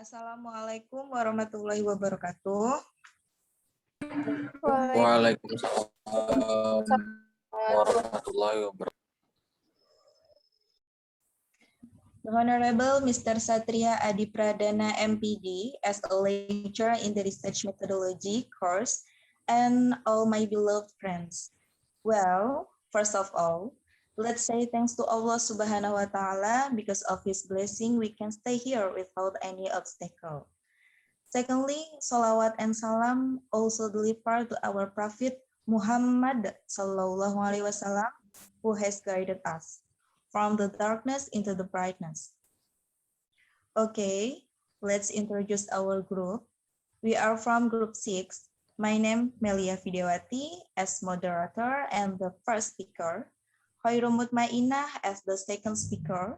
Assalamualaikum warahmatullahi wabarakatuh. Waalaikumsalam warahmatullahi wabarakatuh. The Honorable Mr. Satria Adi Pradana MPD as a lecturer in the research methodology course and all my beloved friends. Well, first of all, let's say thanks to Allah Subhanahu wa Ta'ala because of His blessing we can stay here without any obstacle. Secondly, salawat and salam also deliver to our Prophet Muhammad Sallallahu Alaihi Wasallam who has guided us from the darkness into the brightness. Okay, let's introduce our group. We are from group 6. My name Melia Vidyawati as moderator and the first speaker, Khairul Mutmainah as the second speaker,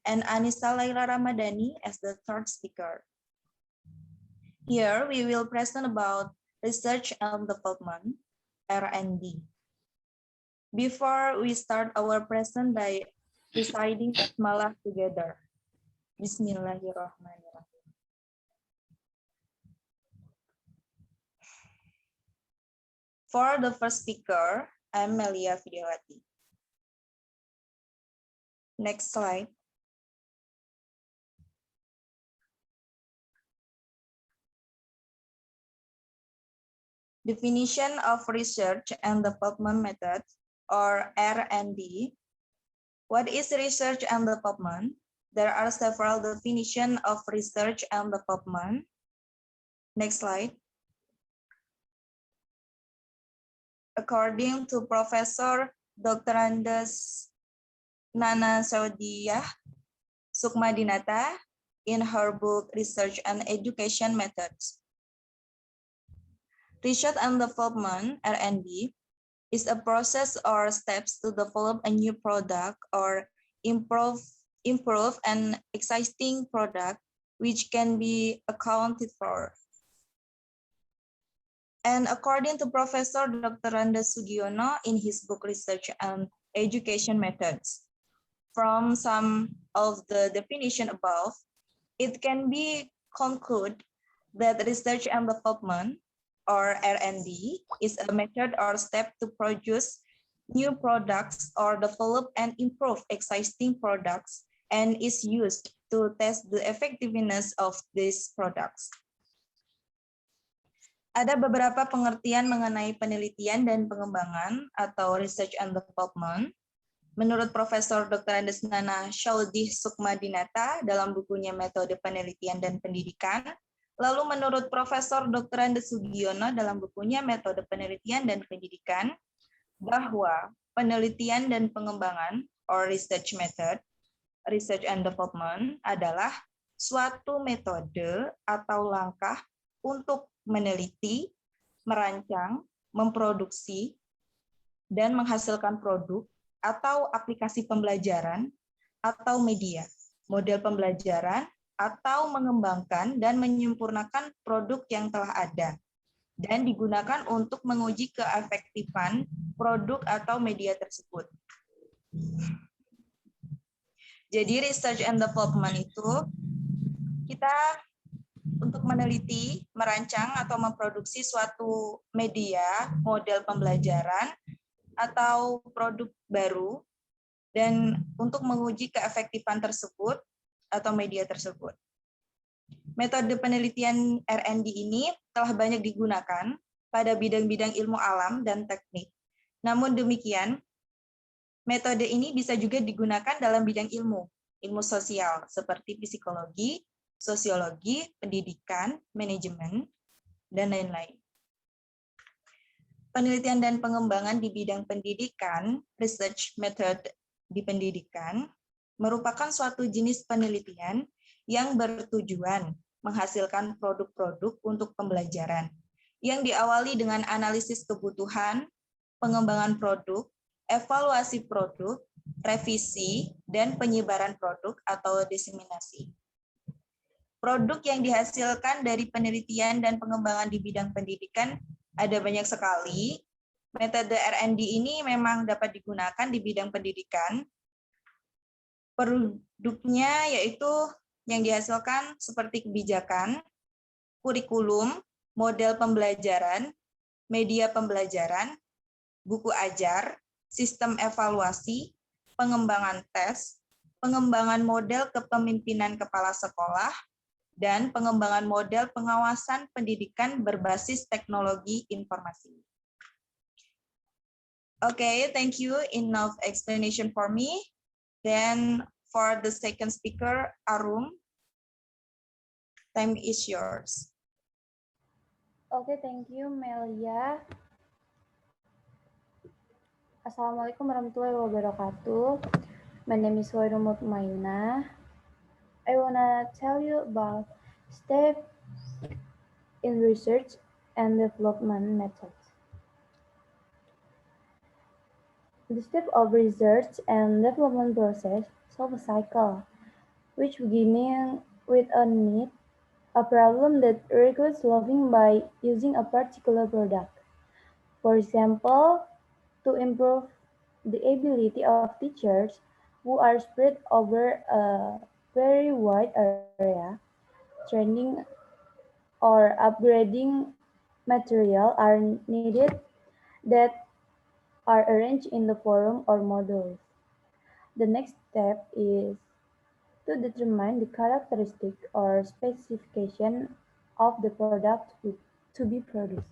and Anissa Laila Ramadhani as the third speaker. Here we will present about research and development, R&D. Before we start our present by reciting Basmalah together. Bismillahirrahmanirrahim. For the first speaker, I'm Melia Vidyawati. Next slide. Definition of research and development methods, or R&D. What is research and development? There are several definitions of research and development. Next slide. According to Professor Dr. Andes Nana Saudiyah Sukmadinata in her book Research and Education Methods. Research and development, R&D, is a process or steps to develop a new product or improve an existing product which can be accounted for. And according to Professor Dr. Randa Sugiono in his book Research and Education Methods, from some of the definition above, it can be concluded that research and development, or R&D, is a method or step to produce new products or develop and improve existing products and is used to test the effectiveness of these products. Ada beberapa pengertian mengenai penelitian dan pengembangan atau research and development. Menurut Profesor Dr. Andes Nana Saudiyah Sukmadinata dalam bukunya Metode Penelitian dan Pendidikan, lalu menurut Profesor Dr. Andes Sugiono dalam bukunya Metode Penelitian dan Pendidikan, bahwa penelitian dan pengembangan or research method, research and development adalah suatu metode atau langkah untuk meneliti, merancang, memproduksi, dan menghasilkan produk atau aplikasi pembelajaran atau media, model pembelajaran, atau mengembangkan dan menyempurnakan produk yang telah ada dan digunakan untuk menguji keefektifan produk atau media tersebut. Jadi research and development itu kita untuk meneliti, merancang atau memproduksi suatu media, model pembelajaran atau produk baru dan untuk menguji keefektifan tersebut atau media tersebut. Metode penelitian R&D ini telah banyak digunakan pada bidang-bidang ilmu alam dan teknik. Namun demikian, metode ini bisa juga digunakan dalam bidang ilmu sosial seperti psikologi, sosiologi, pendidikan, manajemen, dan lain-lain. Penelitian dan pengembangan di bidang pendidikan, research method di pendidikan, merupakan suatu jenis penelitian yang bertujuan menghasilkan produk-produk untuk pembelajaran, yang diawali dengan analisis kebutuhan, pengembangan produk, evaluasi produk, revisi, dan penyebaran produk atau diseminasi. Produk yang dihasilkan dari penelitian dan pengembangan di bidang pendidikan ada banyak sekali. Metode R&D ini memang dapat digunakan di bidang pendidikan. Produknya yaitu yang dihasilkan seperti kebijakan, kurikulum, model pembelajaran, media pembelajaran, buku ajar, sistem evaluasi, pengembangan tes, pengembangan model kepemimpinan kepala sekolah, dan pengembangan model pengawasan pendidikan berbasis teknologi informasi. Okay, thank you. Enough explanation for me. Then for the second speaker, Arum, time is yours. Okay, thank you, Melia. Assalamualaikum warahmatullahi wabarakatuh. My name is Hoirul Mutmainah. I wanna tell you about step in research and development methods. The step of research and development process solve a cycle, which beginning with a need, a problem that requires solving by using a particular product. For example, to improve the ability of teachers who are spread over a very wide area, training or upgrading material are needed that are arranged in the forum or modules. The next step is to determine the characteristic or specification of the product to be produced.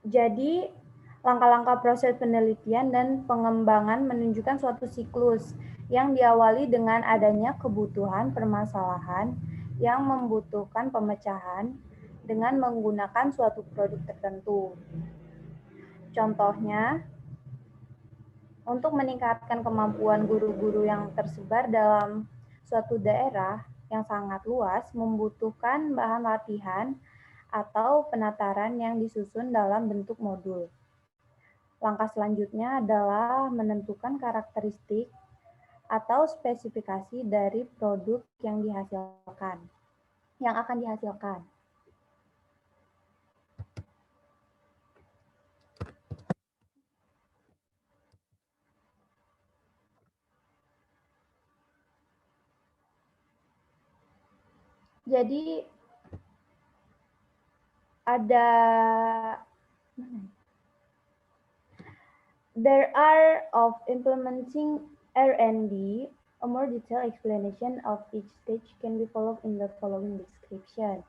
Jadi, langkah-langkah proses penelitian dan pengembangan menunjukkan suatu siklus yang diawali dengan adanya kebutuhan permasalahan yang membutuhkan pemecahan dengan menggunakan suatu produk tertentu. Contohnya, untuk meningkatkan kemampuan guru-guru yang tersebar dalam suatu daerah yang sangat luas membutuhkan bahan latihan atau penataran yang disusun dalam bentuk modul. Langkah selanjutnya adalah menentukan karakteristik atau spesifikasi dari produk yang akan dihasilkan. Jadi there are of implementing R&D, a more detailed explanation of each stage can be followed in the following description.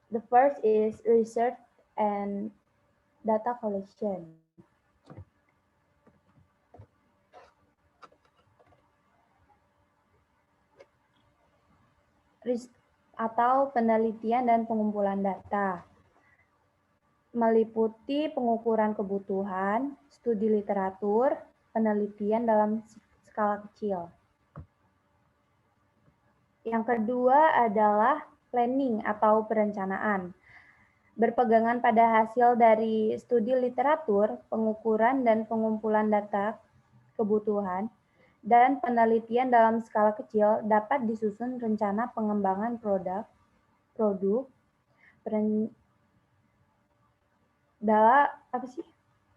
The first is research and data collection. Atau penelitian dan pengumpulan data. Meliputi pengukuran kebutuhan, studi literatur, penelitian dalam skala kecil. Yang kedua adalah planning atau perencanaan. Berpegangan pada hasil dari studi literatur, pengukuran dan pengumpulan data kebutuhan, dan penelitian dalam skala kecil dapat disusun rencana pengembangan produk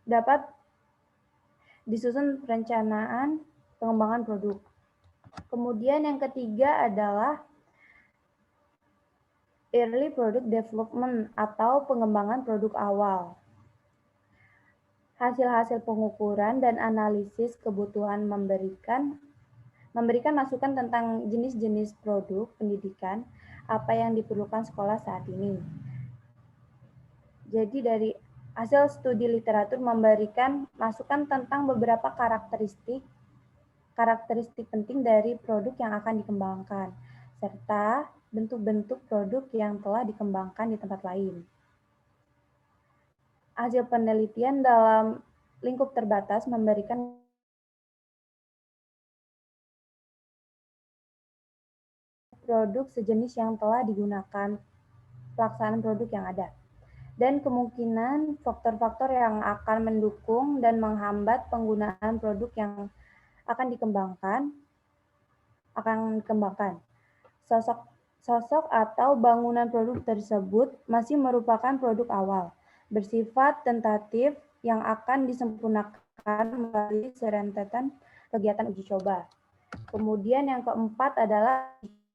dapat disusun perencanaan pengembangan produk. Kemudian yang ketiga adalah early product development atau pengembangan produk awal. Hasil-hasil pengukuran dan analisis kebutuhan memberikan masukan tentang jenis-jenis produk pendidikan apa yang diperlukan sekolah saat ini. Jadi dari hasil studi literatur memberikan masukan tentang beberapa karakteristik penting dari produk yang akan dikembangkan, serta bentuk-bentuk produk yang telah dikembangkan di tempat lain. Hasil penelitian dalam lingkup terbatas memberikan produk sejenis yang telah digunakan pelaksanaan produk yang ada. Dan kemungkinan faktor-faktor yang akan mendukung dan menghambat penggunaan produk yang akan dikembangkan. Sosok atau bangunan produk tersebut masih merupakan produk awal, bersifat tentatif yang akan disempurnakan melalui serentetan kegiatan uji coba. Kemudian yang keempat adalah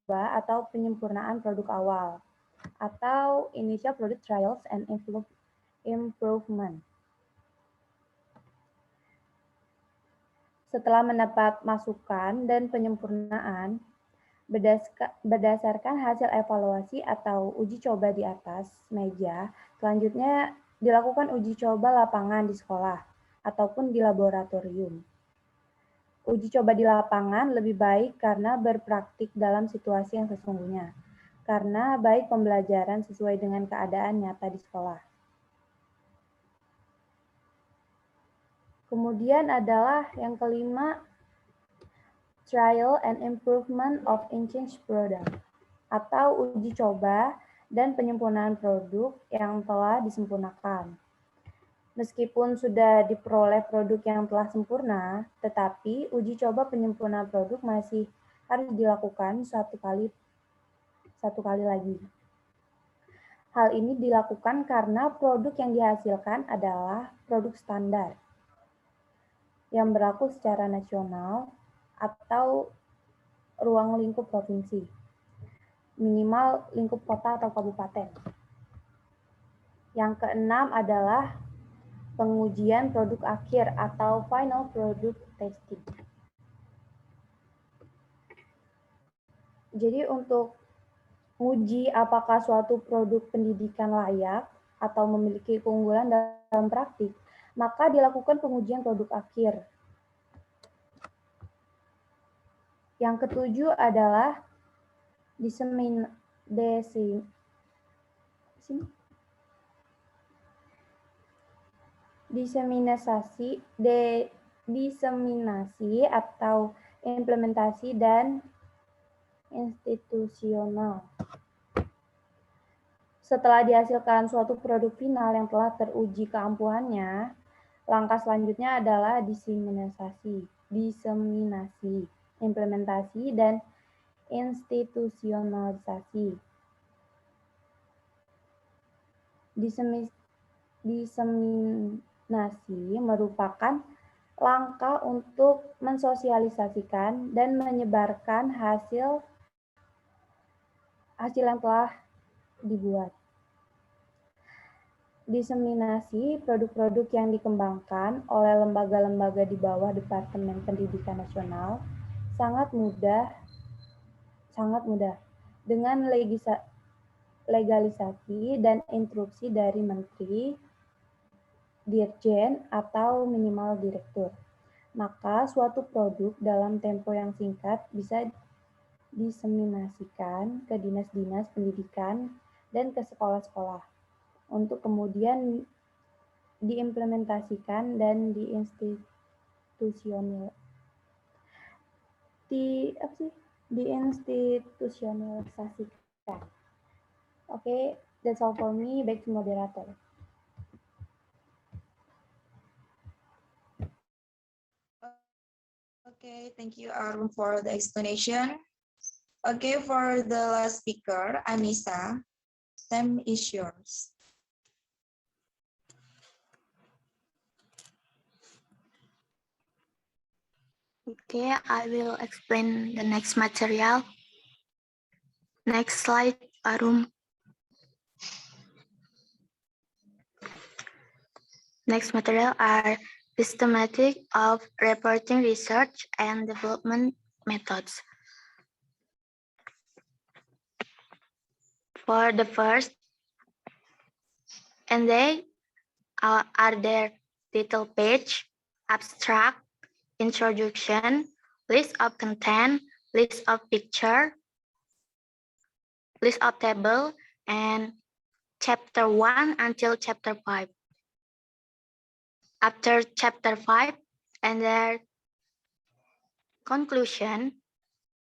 atau penyempurnaan produk awal atau initial product trials and improvement. Setelah mendapat masukan dan penyempurnaan, berdasarkan hasil evaluasi atau uji coba di atas meja, selanjutnya dilakukan uji coba lapangan di sekolah ataupun di laboratorium. Uji coba di lapangan lebih baik karena berpraktik dalam situasi yang sesungguhnya, karena baik pembelajaran sesuai dengan keadaan nyata di sekolah. Kemudian adalah yang kelima, trial and improvement of unchanged product, atau uji coba dan penyempurnaan produk yang telah disempurnakan. Meskipun sudah diperoleh produk yang telah sempurna, tetapi uji coba penyempurnaan produk masih harus dilakukan satu kali lagi. Hal ini dilakukan karena produk yang dihasilkan adalah produk standar yang berlaku secara nasional atau ruang lingkup provinsi, minimal lingkup kota atau kabupaten. Yang keenam adalah pengujian produk akhir atau final product testing. Jadi untuk uji apakah suatu produk pendidikan layak atau memiliki keunggulan dalam praktik, maka dilakukan pengujian produk akhir. Yang ketujuh adalah diseminasi atau implementasi dan institusional. Setelah dihasilkan suatu produk final yang telah teruji keampuhannya, langkah selanjutnya adalah diseminasi, implementasi, dan institusionalisasi. Diseminasi merupakan langkah untuk mensosialisasikan dan menyebarkan hasil yang telah dibuat. Diseminasi produk-produk yang dikembangkan oleh lembaga-lembaga di bawah Departemen Pendidikan Nasional sangat mudah dengan legalisasi dan instruksi dari Menteri, Dirjen, atau minimal Direktur. Maka suatu produk dalam tempo yang singkat bisa diseminasikan ke dinas-dinas pendidikan dan ke sekolah-sekolah untuk kemudian diimplementasikan dan diinstitusionalisasikan. Okay, that's all for me. Back to moderator. Okay, thank you, Arum, for the explanation. Okay, for the last speaker, Anissa, time is yours. Okay, I will explain the next material. Next slide, Arum. Next material are systematic of reporting research and development methods. For the first, and they are their title page, abstract, introduction, list of content, list of picture, list of table, and chapter 1 until chapter 5. After chapter 5 and their conclusion,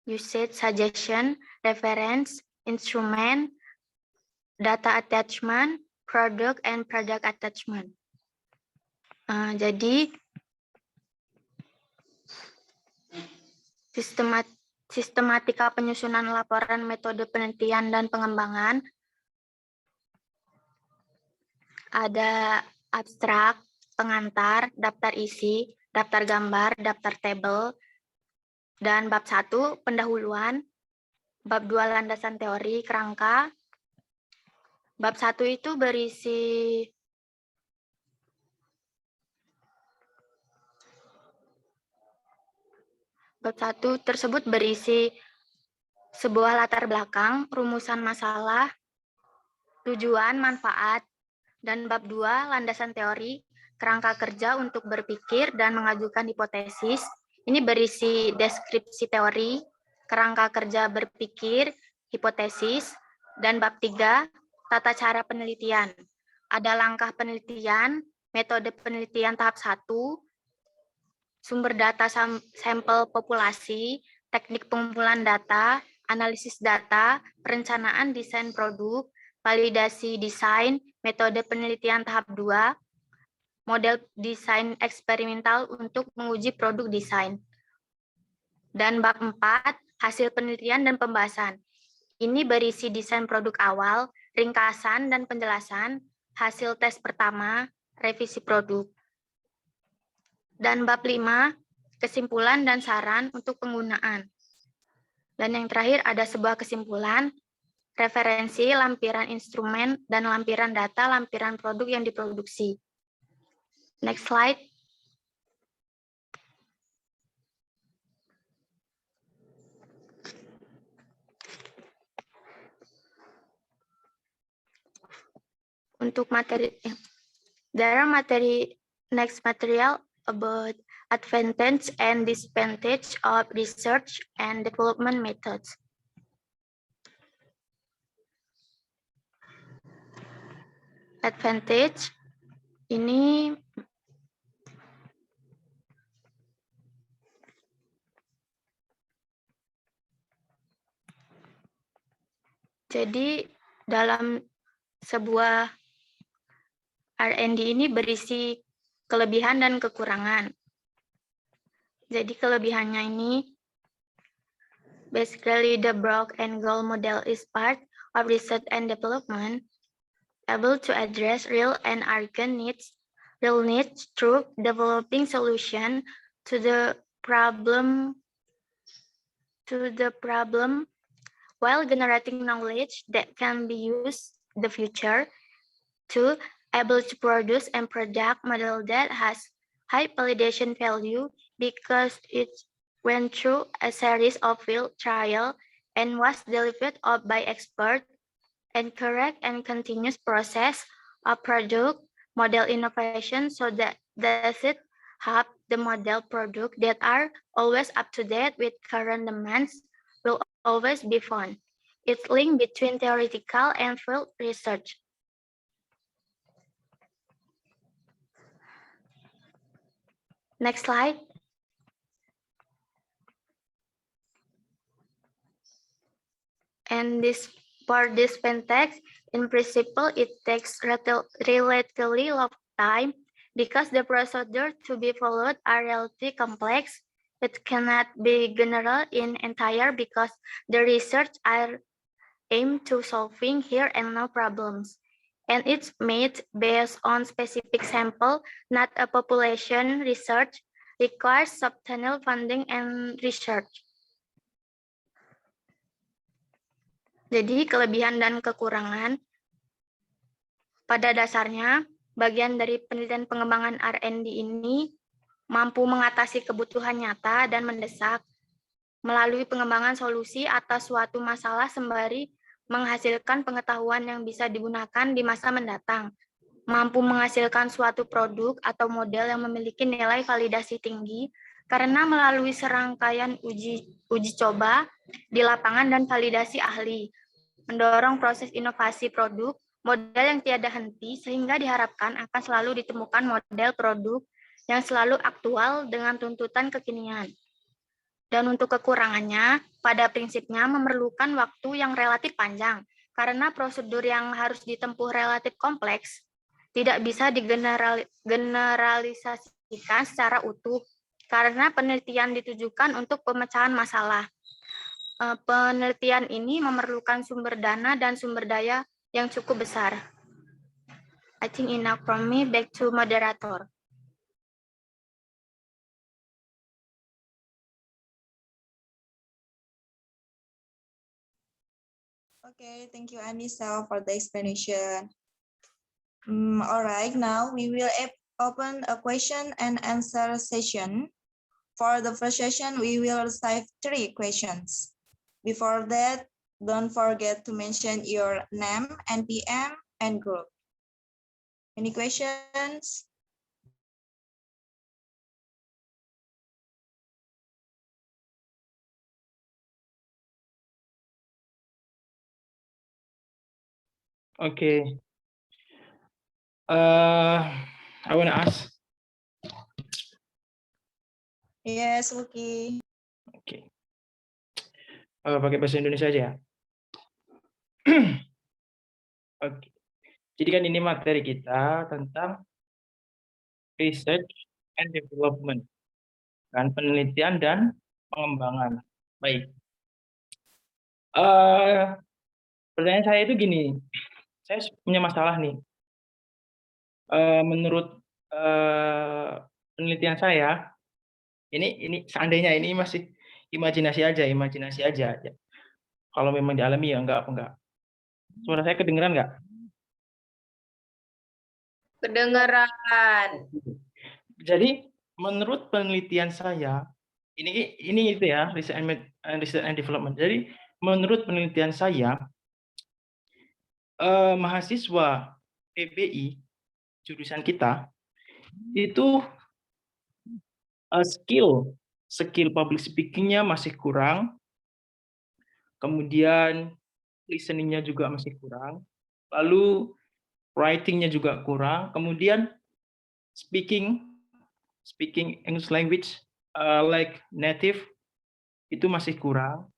usage suggestion, reference, instrument, data attachment, product, and product attachment. Jadi, sistematika penyusunan laporan metode penelitian dan pengembangan ada abstrak, pengantar, daftar isi, daftar gambar, daftar tabel, Dan bab 1 pendahuluan, bab 2 landasan teori kerangka. Bab 1 itu berisi bab 1 tersebut berisi sebuah latar belakang, rumusan masalah, tujuan, manfaat, dan bab 2 landasan teori, kerangka kerja untuk berpikir dan mengajukan hipotesis. Ini berisi deskripsi teori, kerangka kerja berpikir, hipotesis, dan bab 3 tata cara penelitian. Ada langkah penelitian, metode penelitian tahap 1, sumber data sampel populasi, teknik pengumpulan data, analisis data, perencanaan desain produk, validasi desain, metode penelitian tahap 2, model desain eksperimental untuk menguji produk desain. Dan bab 4, hasil penelitian dan pembahasan. Ini berisi desain produk awal, ringkasan dan penjelasan, hasil tes pertama, revisi produk. Dan bab 5, kesimpulan dan saran untuk penggunaan. Dan yang terakhir ada sebuah kesimpulan, referensi, lampiran instrumen, dan lampiran data, lampiran produk yang diproduksi. Next slide. Untuk materi, there are next material about advantage and disadvantage of research and development methods. Advantage ini jadi dalam sebuah R&D ini berisi kelebihan dan kekurangan. Jadi kelebihannya ini, basically the Brock and Gold model is part of research and development, able to address real and urgent needs through developing solution to the problem while generating knowledge that can be used in the future. 2, able to produce and product model that has high validation value because it went through a series of field trial and was delivered by expert, and correct and continuous process of product model innovation so that it have the model product that are always up to date with current demands will always be found. It's link between theoretical and field research. Next slide. And for this Pentex, in principle, it takes relatively long time because the procedure to be followed are relatively complex. It cannot be general in entire because the research are aimed to solving here and now problems. And it's made based on specific sample, not a population research, requires substantial funding and research. Jadi kelebihan dan kekurangan, pada dasarnya bagian dari penelitian pengembangan R&D ini mampu mengatasi kebutuhan nyata dan mendesak melalui pengembangan solusi atas suatu masalah sembari menghasilkan pengetahuan yang bisa digunakan di masa mendatang, mampu menghasilkan suatu produk atau model yang memiliki nilai validasi tinggi karena melalui serangkaian uji coba di lapangan dan validasi ahli, mendorong proses inovasi produk, model yang tiada henti sehingga diharapkan akan selalu ditemukan model produk yang selalu aktual dengan tuntutan kekinian. Dan untuk kekurangannya, pada prinsipnya memerlukan waktu yang relatif panjang, karena prosedur yang harus ditempuh relatif kompleks, tidak bisa digeneralisasikan secara utuh, karena penelitian ditujukan untuk pemecahan masalah. Penelitian ini memerlukan sumber dana dan sumber daya yang cukup besar. I think enough from me, back to moderator. Okay, thank you, Anissa, for the explanation. All right, now we will open a question and answer session. For the first session, we will receive 3 questions. Before that, don't forget to mention your name, NPM, and group. Any questions? Okay. I want to ask. Yes, okay. Oke. Pakai bahasa Indonesia aja ya. Oke. Jadi kan ini materi kita tentang research and development, kan, penelitian dan pengembangan. Baik. Pertanyaan saya itu gini, saya punya masalah nih. Menurut penelitian saya, ini seandainya ini masih imajinasi aja. Kalau memang dialami ya enggak. Suara saya kedengeran nggak? Kedengeran. Jadi menurut penelitian saya, ini itu ya, research and development. Jadi menurut penelitian saya, mahasiswa PBI jurusan kita itu skill public speaking-nya masih kurang, kemudian listening-nya juga masih kurang, lalu writing-nya juga kurang, kemudian speaking English language like native itu masih kurang.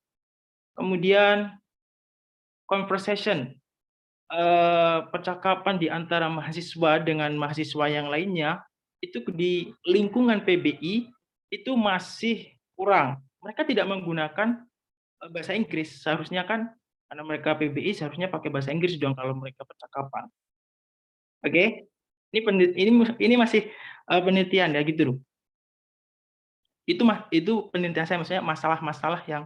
Kemudian conversation, percakapan di antara mahasiswa dengan mahasiswa yang lainnya itu di lingkungan PBI itu masih kurang. Mereka tidak menggunakan bahasa Inggris. Seharusnya kan karena mereka PBI seharusnya pakai bahasa Inggris dong kalau mereka percakapan. Oke? Ini masih penelitian ya gitu loh. Itu penelitian saya, maksudnya masalah-masalah yang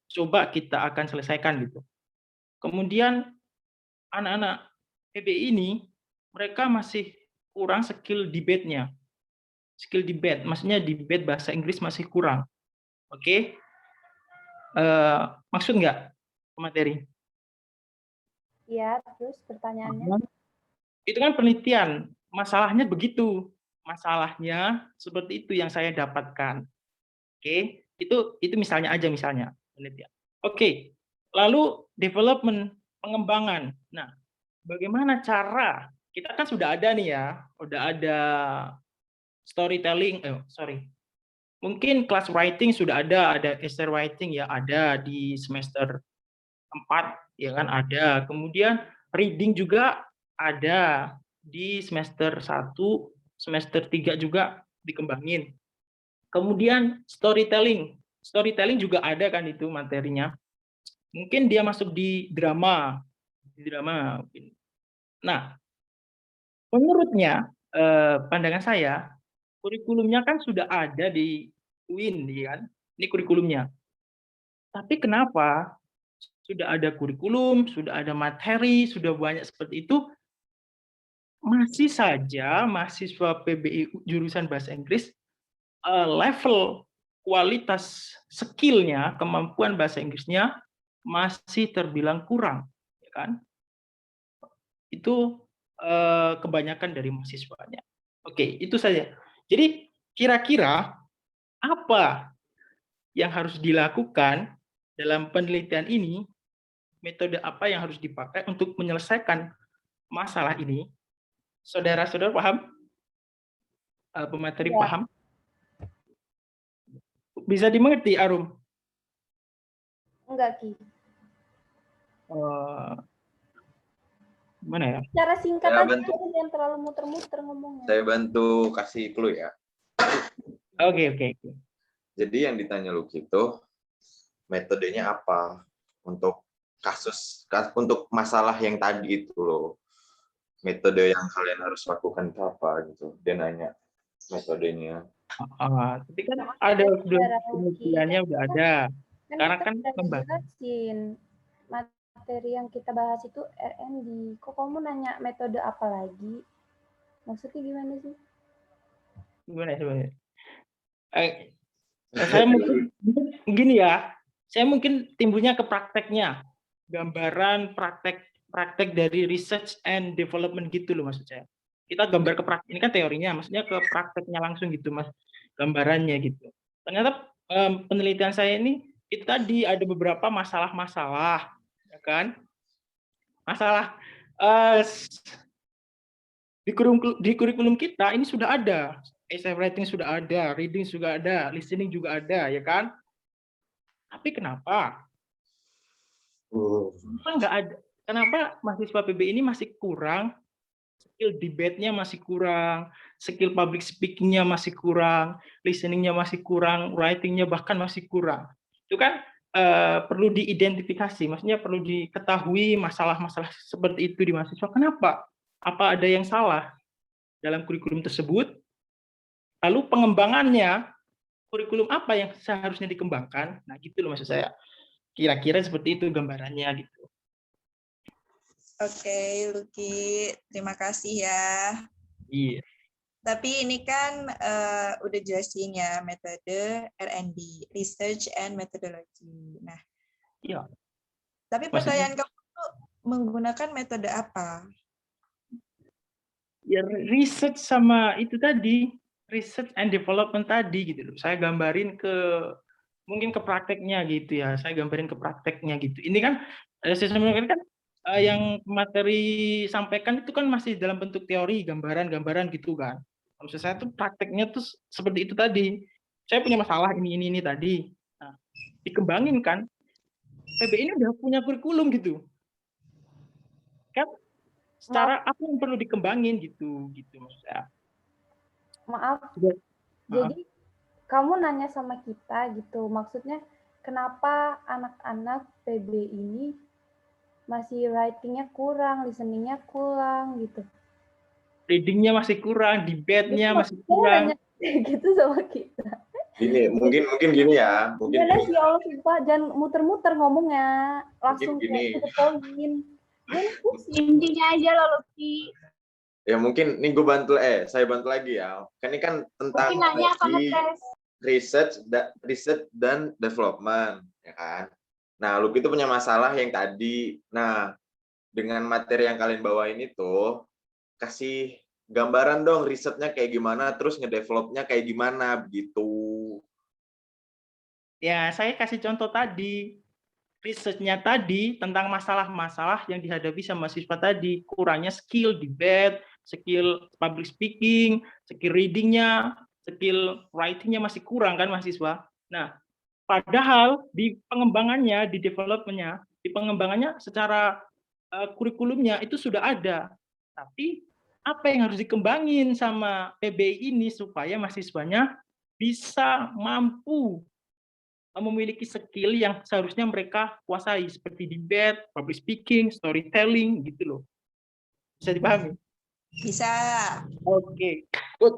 coba kita akan selesaikan gitu. Kemudian anak-anak PBI ini mereka masih kurang skill debate-nya. Skill debate, maksudnya debate bahasa Inggris masih kurang. Oke? Maksud nggak materi? Ya, terus pertanyaannya? Itu kan penelitian, masalahnya begitu. Masalahnya seperti itu yang saya dapatkan. Oke? Itu misalnya penelitian. Oke. Lalu development, pengembangan. Nah, bagaimana cara? Kita kan sudah ada nih ya, udah ada storytelling, mungkin kelas writing sudah ada essay writing ya, ada di semester 4 ya kan ada. Kemudian reading juga ada di semester 1, semester 3 juga dikembangin. Kemudian storytelling juga ada kan itu materinya. Mungkin dia masuk di drama mungkin. Nah, menurutnya pandangan saya kurikulumnya kan sudah ada di UIN, ya kan? Ini kurikulumnya. Tapi kenapa sudah ada kurikulum, sudah ada materi, sudah banyak seperti itu, masih saja mahasiswa PBI jurusan bahasa Inggris level kualitas skill-nya, kemampuan bahasa Inggrisnya masih terbilang kurang, ya kan? Itu kebanyakan dari mahasiswanya. Oke, itu saja. Jadi kira-kira apa yang harus dilakukan dalam penelitian ini, metode apa yang harus dipakai untuk menyelesaikan masalah ini? Saudara-saudara paham? Pemateri Ya. paham? Bisa dimengerti, Arum? Enggak, Ki. Gimana ya? Cara singkat Ya, aja, bantu. jangan terlalu muter-muter ngomongnya. Saya bantu kasih clue ya. Oke. Jadi yang ditanya Luki itu metodenya apa untuk untuk masalah yang tadi itu loh. Metode yang kalian harus lakukan itu apa gitu. Dia nanya metodenya. Tapi kan ada penelitiannya udah ada. Sekarang kan Kita membahas. jelasin. materi yang kita bahas itu R&D. Kok kamu nanya metode apa lagi? Maksudnya gimana sih? Gimana ya sebenarnya? Saya mungkin gini ya, saya mungkin timbulnya ke prakteknya, gambaran praktek dari research and development gitu loh maksud saya. Kita gambar ke praktek, ini kan teorinya, maksudnya ke prakteknya langsung gitu mas, gambarannya gitu. Ternyata penelitian saya ini itu tadi ada beberapa masalah-masalah, ya kan? Masalah di kurikulum kita ini sudah ada, essay writing sudah ada, reading juga ada, listening juga ada, ya kan? Tapi kenapa? Kenapa nggak ada? Kenapa mahasiswa PB ini masih kurang? Skill debate-nya masih kurang, skill public speaking-nya masih kurang, listening-nya masih kurang, writing-nya bahkan masih kurang. Itu kan perlu diidentifikasi, maksudnya perlu diketahui masalah-masalah seperti itu di mahasiswa. Kenapa? Apa ada yang salah dalam kurikulum tersebut? Lalu pengembangannya, kurikulum apa yang seharusnya dikembangkan? Nah, gitu loh maksud saya. Kira-kira seperti itu gambarannya gitu. Oke, Lucky, terima kasih ya. Iya. Tapi ini kan udah jelasin ya metode R&D, Research and Methodology. Nah, Iya. tapi Maksudnya, pertanyaan kamu tuh menggunakan metode apa? ya research sama itu tadi, research and development tadi gitu loh. Saya gambarin mungkin ke prakteknya gitu ya. Saya gambarin ke prakteknya gitu. Ini kan sistem kan yang materi sampaikan itu kan masih dalam bentuk teori, gambaran-gambaran gitu kan. Maksud saya tuh prakteknya tuh seperti itu tadi. Saya punya masalah ini tadi. Nah, dikembangin kan. PB ini udah punya kurikulum gitu. Kan secara apa yang perlu dikembangin gitu maksud saya. Maaf, Maaf. jadi kamu nanya sama kita gitu, maksudnya kenapa anak-anak PB ini masih writing-nya kurang, listening-nya kurang gitu. Reading-nya masih kurang, debate-nya Jadi masih kurang. nanya gitu sama kita. Gini, mungkin gini ya, mungkin Gimana gini. sih, Allah sumpah, jangan muter-muter ngomongnya, langsung Mungkin kayak gini. to the point. Gue nih pusing. Intinya aja loh, Lucky. Ya mungkin nih saya bantu lagi ya. Kan ini kan tentang Lucky nanya apa ngetes? research dan development, ya kan. Nah, Lucky itu punya masalah yang tadi. Nah, dengan materi yang kalian bawain itu, kasih gambaran dong risetnya kayak gimana, terus ngedevelopnya kayak gimana, begitu. Ya, saya kasih contoh tadi. Risetnya tadi tentang masalah-masalah yang dihadapi sama mahasiswa tadi. Kurangnya skill debate, skill public speaking, skill reading-nya, skill writing-nya masih kurang kan mahasiswa. Nah, padahal di pengembangannya, di development-nya, di pengembangannya secara kurikulumnya itu sudah ada. Tapi apa yang harus dikembangin sama PBI ini supaya mahasiswanya bisa mampu memiliki skill yang seharusnya mereka kuasai seperti debate, public speaking, storytelling gitu loh. Bisa dipahami? Bisa. Oke. Good.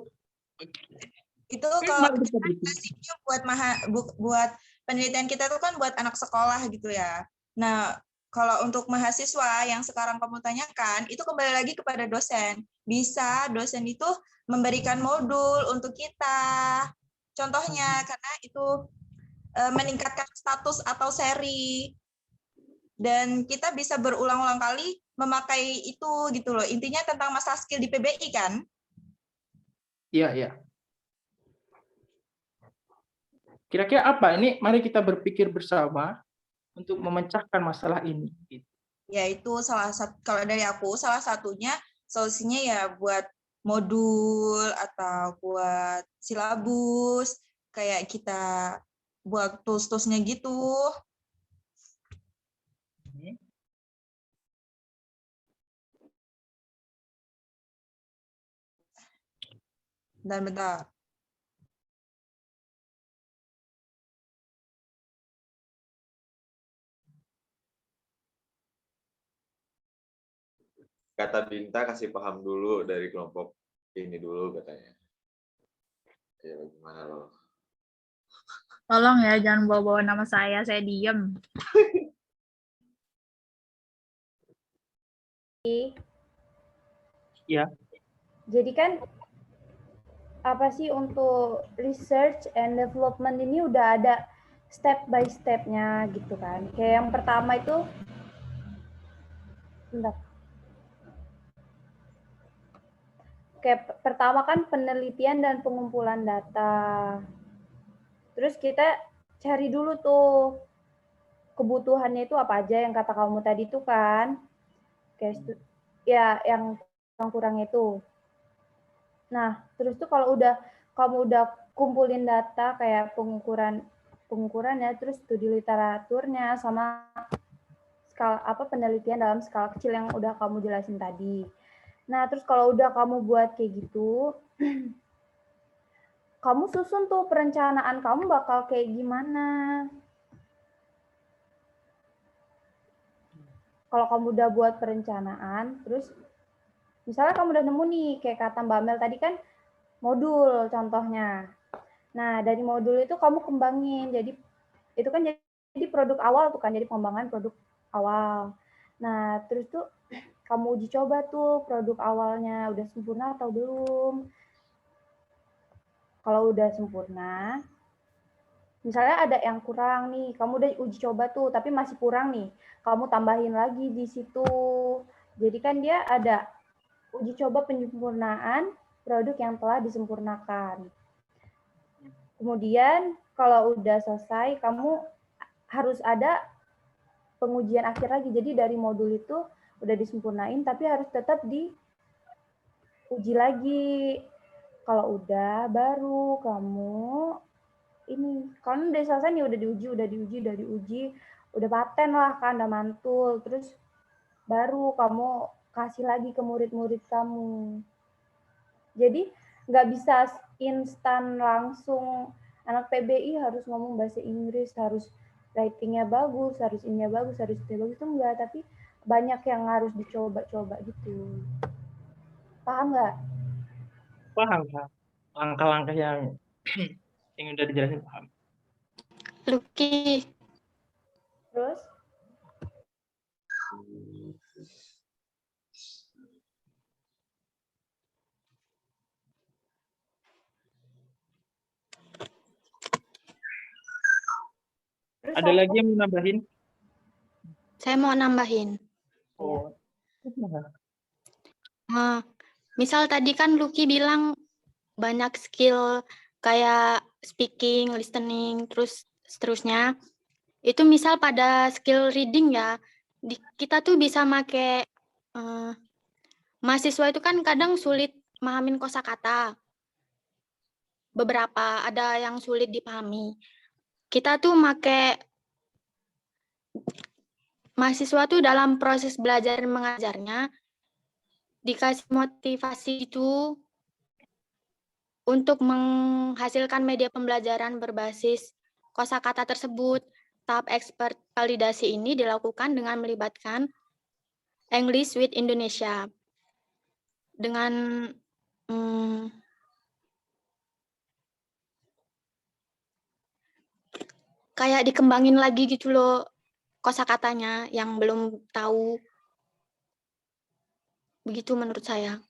Itu kalau basicnya buat penelitian kita tuh kan buat anak sekolah gitu ya. Nah, kalau untuk mahasiswa yang sekarang kamu tanyakan, itu kembali lagi kepada dosen. Bisa dosen itu memberikan modul untuk kita. Contohnya, karena itu meningkatkan status atau seri. Dan kita bisa berulang-ulang kali memakai itu gitu loh. Intinya tentang masalah skill di PBI kan? Iya, iya. Kira-kira apa? Ini mari kita berpikir bersama untuk memecahkan masalah ini. Ya itu salah satu, kalau dari aku salah satunya solusinya ya buat modul atau buat silabus, kayak kita buat tools-toolsnya gitu. Dan bentar. Kata Binta kasih paham dulu dari kelompok ini dulu katanya. Ya gimana loh? Tolong ya, jangan bawa-bawa nama saya diem. Ya. Jadi kan apa sih untuk research and development ini udah ada step by step-nya gitu kan. Kayak yang pertama itu bentar. Kayak pertama kan penelitian dan pengumpulan data. Terus kita cari dulu tuh kebutuhannya itu apa aja yang kata kamu tadi tuh kan. Kayak ya yang kurang itu. Nah, terus tuh kalau kamu udah kumpulin data kayak pengukurannya, terus studi literaturnya sama skala penelitian dalam skala kecil yang udah kamu jelasin tadi. Nah, terus kalau udah kamu buat kayak gitu, kamu susun tuh perencanaan kamu bakal kayak gimana. Kalau kamu udah buat perencanaan, terus misalnya kamu udah nemu nih, kayak kata Mbak Mel tadi kan, modul contohnya. Nah, dari modul itu kamu kembangin. Jadi, itu kan jadi produk awal tuh kan, jadi pengembangan produk awal. Nah, terus tuh kamu uji coba tuh produk awalnya, udah sempurna atau belum. Kalau udah sempurna, misalnya ada yang kurang nih, kamu udah uji coba tuh, tapi masih kurang nih, kamu tambahin lagi di situ. Jadi kan dia ada uji coba penyempurnaan produk yang telah disempurnakan. Kemudian kalau udah selesai, kamu harus ada pengujian akhir lagi. Jadi dari modul itu udah disempurnain, tapi harus tetap diuji lagi. Kalau udah, baru kamu ini. Kalau udah selesai nih, udah diuji, udah paten lah kan, udah mantul. Terus baru kamu kasih lagi ke murid-murid kamu. Jadi nggak bisa instan langsung anak PBI harus ngomong bahasa Inggris, harus writing-nya bagus, harus ininya bagus, harus itu bagus, itu enggak, tapi banyak yang harus dicoba-coba gitu. Paham nggak? Paham, Kak. Langkah-langkah yang udah dijelasin paham. Lucky, Terus? Ada lagi yang mau nambahin? saya mau nambahin. Oh. Nah, misal tadi kan Lucky bilang banyak skill kayak speaking, listening, terus seterusnya. Itu misal pada skill reading ya, kita tuh bisa make mahasiswa itu kan kadang sulit mahamin kosakata. Beberapa ada yang sulit dipahami. Kita tuh make mahasiswa tuh dalam proses belajar dan mengajarnya dikasih motivasi itu untuk menghasilkan media pembelajaran berbasis kosakata tersebut. Tahap expert validasi ini dilakukan dengan melibatkan English with Indonesia. Dengan kayak dikembangin lagi gitu loh kosakatanya yang belum tahu. Begitu menurut saya.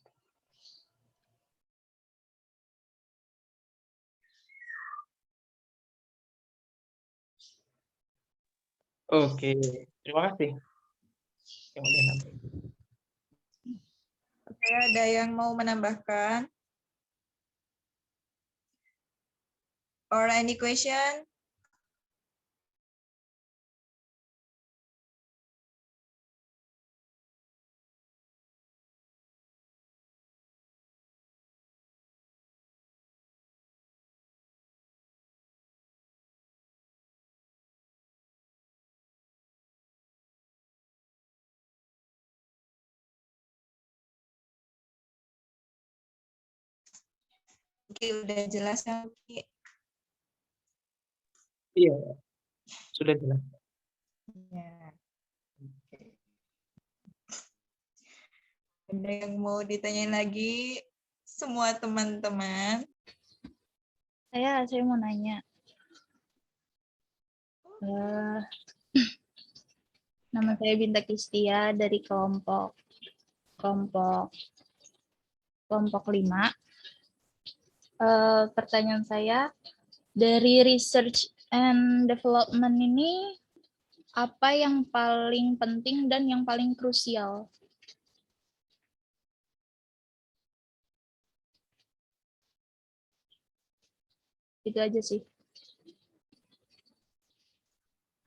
Oke, terima kasih. Yang udah nambahin. Oke, ada yang mau menambahkan? Or any question? Oke, udah jelas kan? Iya, sudah jelas. Ya. Oke. Ada yang mau ditanyain lagi semua teman-teman? Saya mau nanya. Nama saya Binta Kistia dari kelompok kelompok 5. Pertanyaan saya, dari research and development ini apa yang paling penting dan yang paling krusial? Itu aja sih.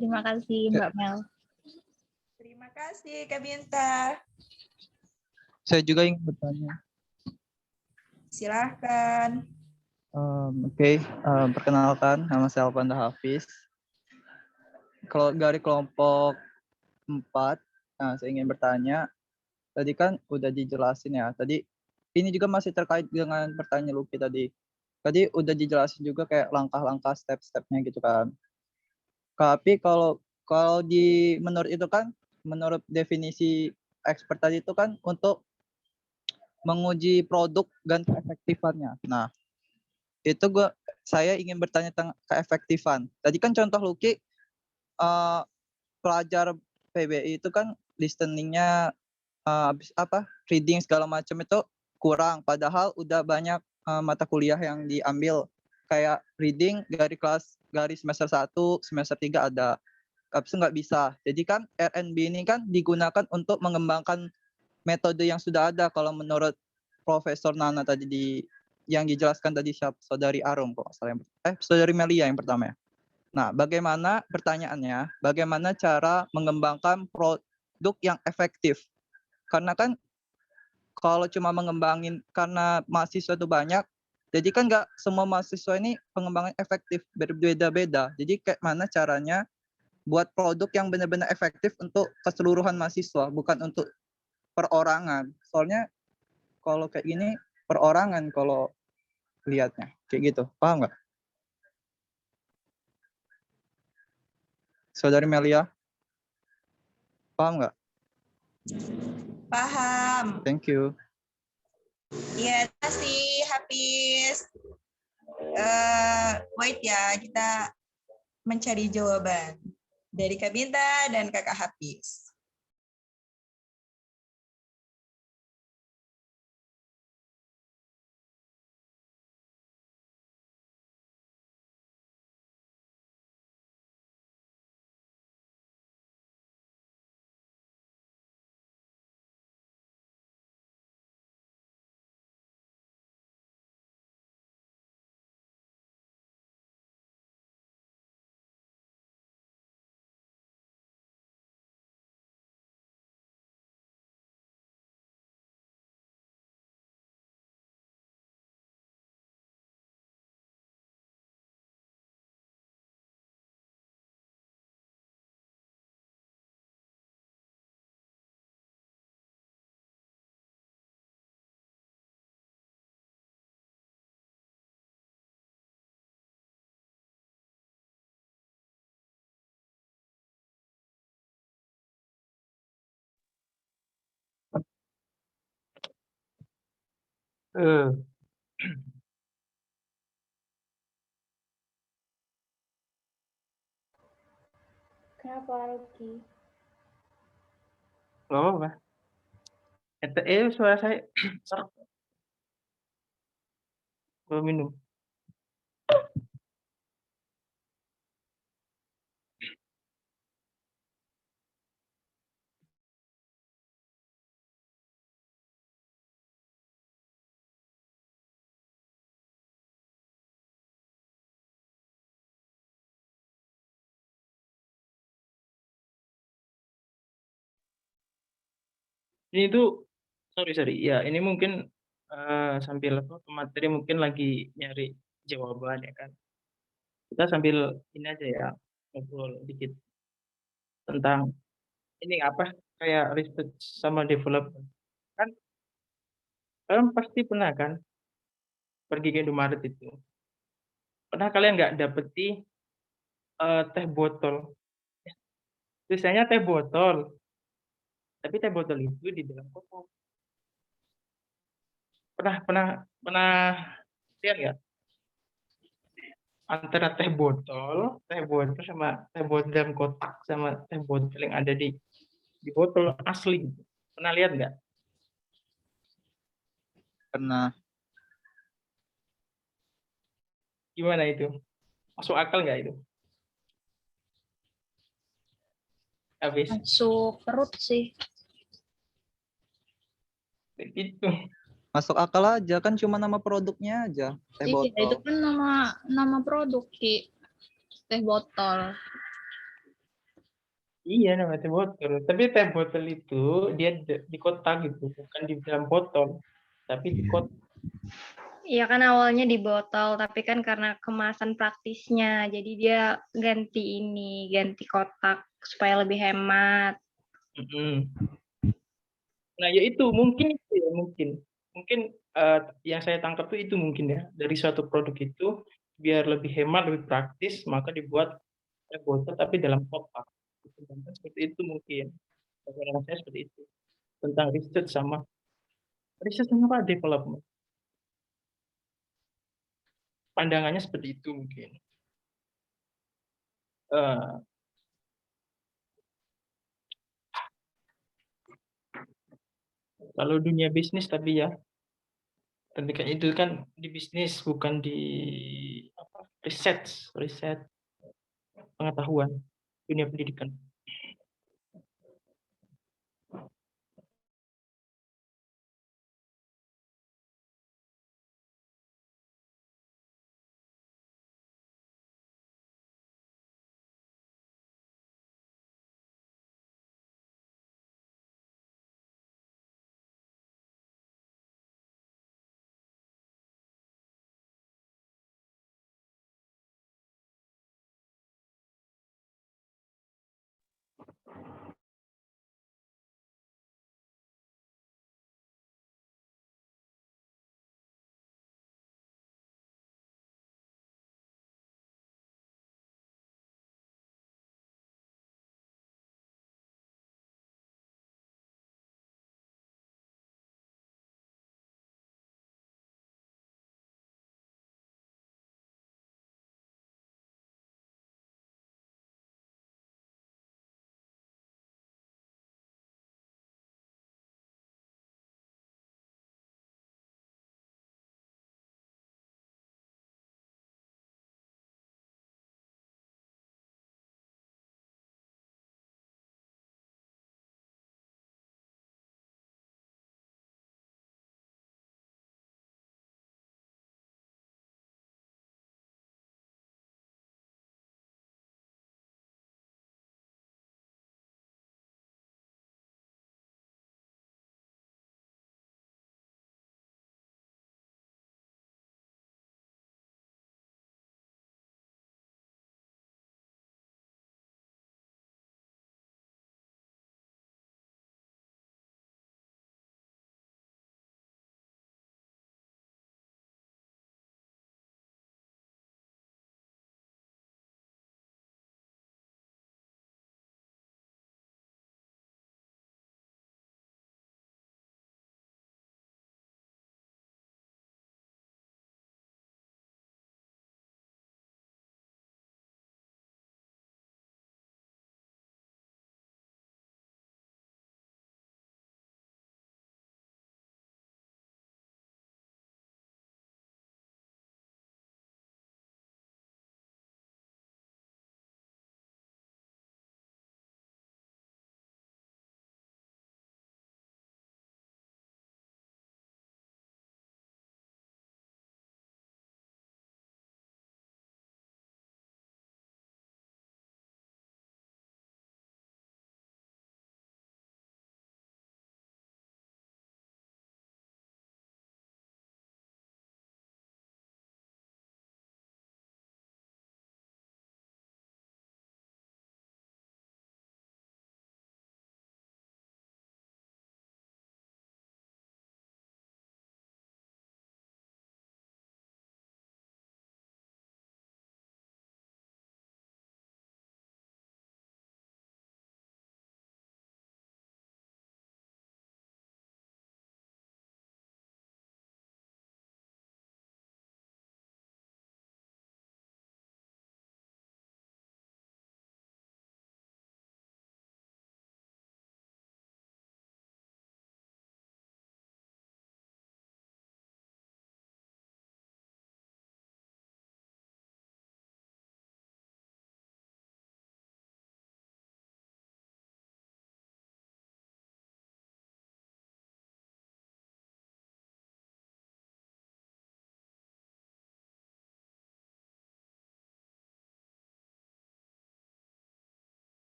Terima kasih Mbak Mel. Terima kasih Kak Binta. Saya juga ingin bertanya. Silahkan. Oke, perkenalkan, nama saya Alpanda Hafiz. Kalau dari kelompok 4, saya ingin bertanya, tadi kan udah dijelasin ya, tadi ini juga masih terkait dengan pertanyaan Lucky tadi. Tadi udah dijelasin juga kayak langkah-langkah step-stepnya gitu kan. Tapi kalau menurut itu kan, menurut definisi expert tadi itu kan untuk menguji produk dan keefektifannya. Nah, itu saya ingin bertanya tentang keefektifan. Tadi kan contoh Lucky, pelajar PBI itu kan listeningnya reading segala macam itu kurang, padahal udah banyak mata kuliah yang diambil kayak reading dari semester 1, semester 3 ada, tapi itu nggak bisa. Jadi kan RNB ini kan digunakan untuk mengembangkan metode yang sudah ada kalau menurut Profesor Nana tadi yang dijelaskan tadi Saudari Arum kok Saudari Melia yang pertama ya. Nah, pertanyaannya, bagaimana cara mengembangkan produk yang efektif? Karena kan kalau cuma mengembangin karena mahasiswa itu banyak, jadi kan nggak semua mahasiswa ini pengembangan efektif, berbeda-beda. Jadi kayak mana caranya buat produk yang benar-benar efektif untuk keseluruhan mahasiswa, bukan untuk perorangan. Soalnya kalau kayak gini perorangan kalau lihatnya kayak gitu, paham nggak? Saudari Melia, paham nggak? Paham. Thank you. Iya, terima kasih Hafiz. Wait ya, kita mencari jawaban dari Kak Binta dan Kakak Hafiz. Eh, Kenapa Ruki? nggak apa-apa. Suara saya serak. Belum minum. Ini tuh sorry ya, ini mungkin sambil materi mungkin lagi nyari jawaban ya kan. Kita sambil ini aja ya, ngobrol dikit tentang ini apa kayak research sama development. Kan kalian pasti pernah kan pergi ke Indomaret itu. Pernah kalian nggak dapeti teh botol? Tulisannya teh botol, tapi teh botol itu di dalam kotak. Pernah lihat nggak? Antara teh botol sama teh botol dalam kotak sama teh botol yang ada di botol asli. Pernah lihat nggak? Pernah. Gimana itu? Masuk akal nggak itu? Habis Masuk perut sih. itu. Masuk akal aja kan cuma nama produknya aja, teh Iya, itu botol. kan nama produk Ki. Teh botol. Iya namanya teh botol. Tapi teh botol itu dia di kotak gitu, bukan di dalam botol, tapi di kotak. Iya kan awalnya di botol, tapi kan karena kemasan praktisnya, jadi dia ganti kotak supaya lebih hemat. Mm-mm. Nah ya itu mungkin itu ya mungkin yang saya tangkap tuh itu mungkin ya dari suatu produk itu biar lebih hemat lebih praktis maka dibuat teh botol tapi dalam kotak. Seperti itu mungkin. Bagaimana saya seperti itu tentang riset sama apa development. Pandangannya seperti itu mungkin. Eh, Kalau dunia bisnis tapi ya, tapi kan itu kan di bisnis bukan di apa, riset pengetahuan dunia pendidikan.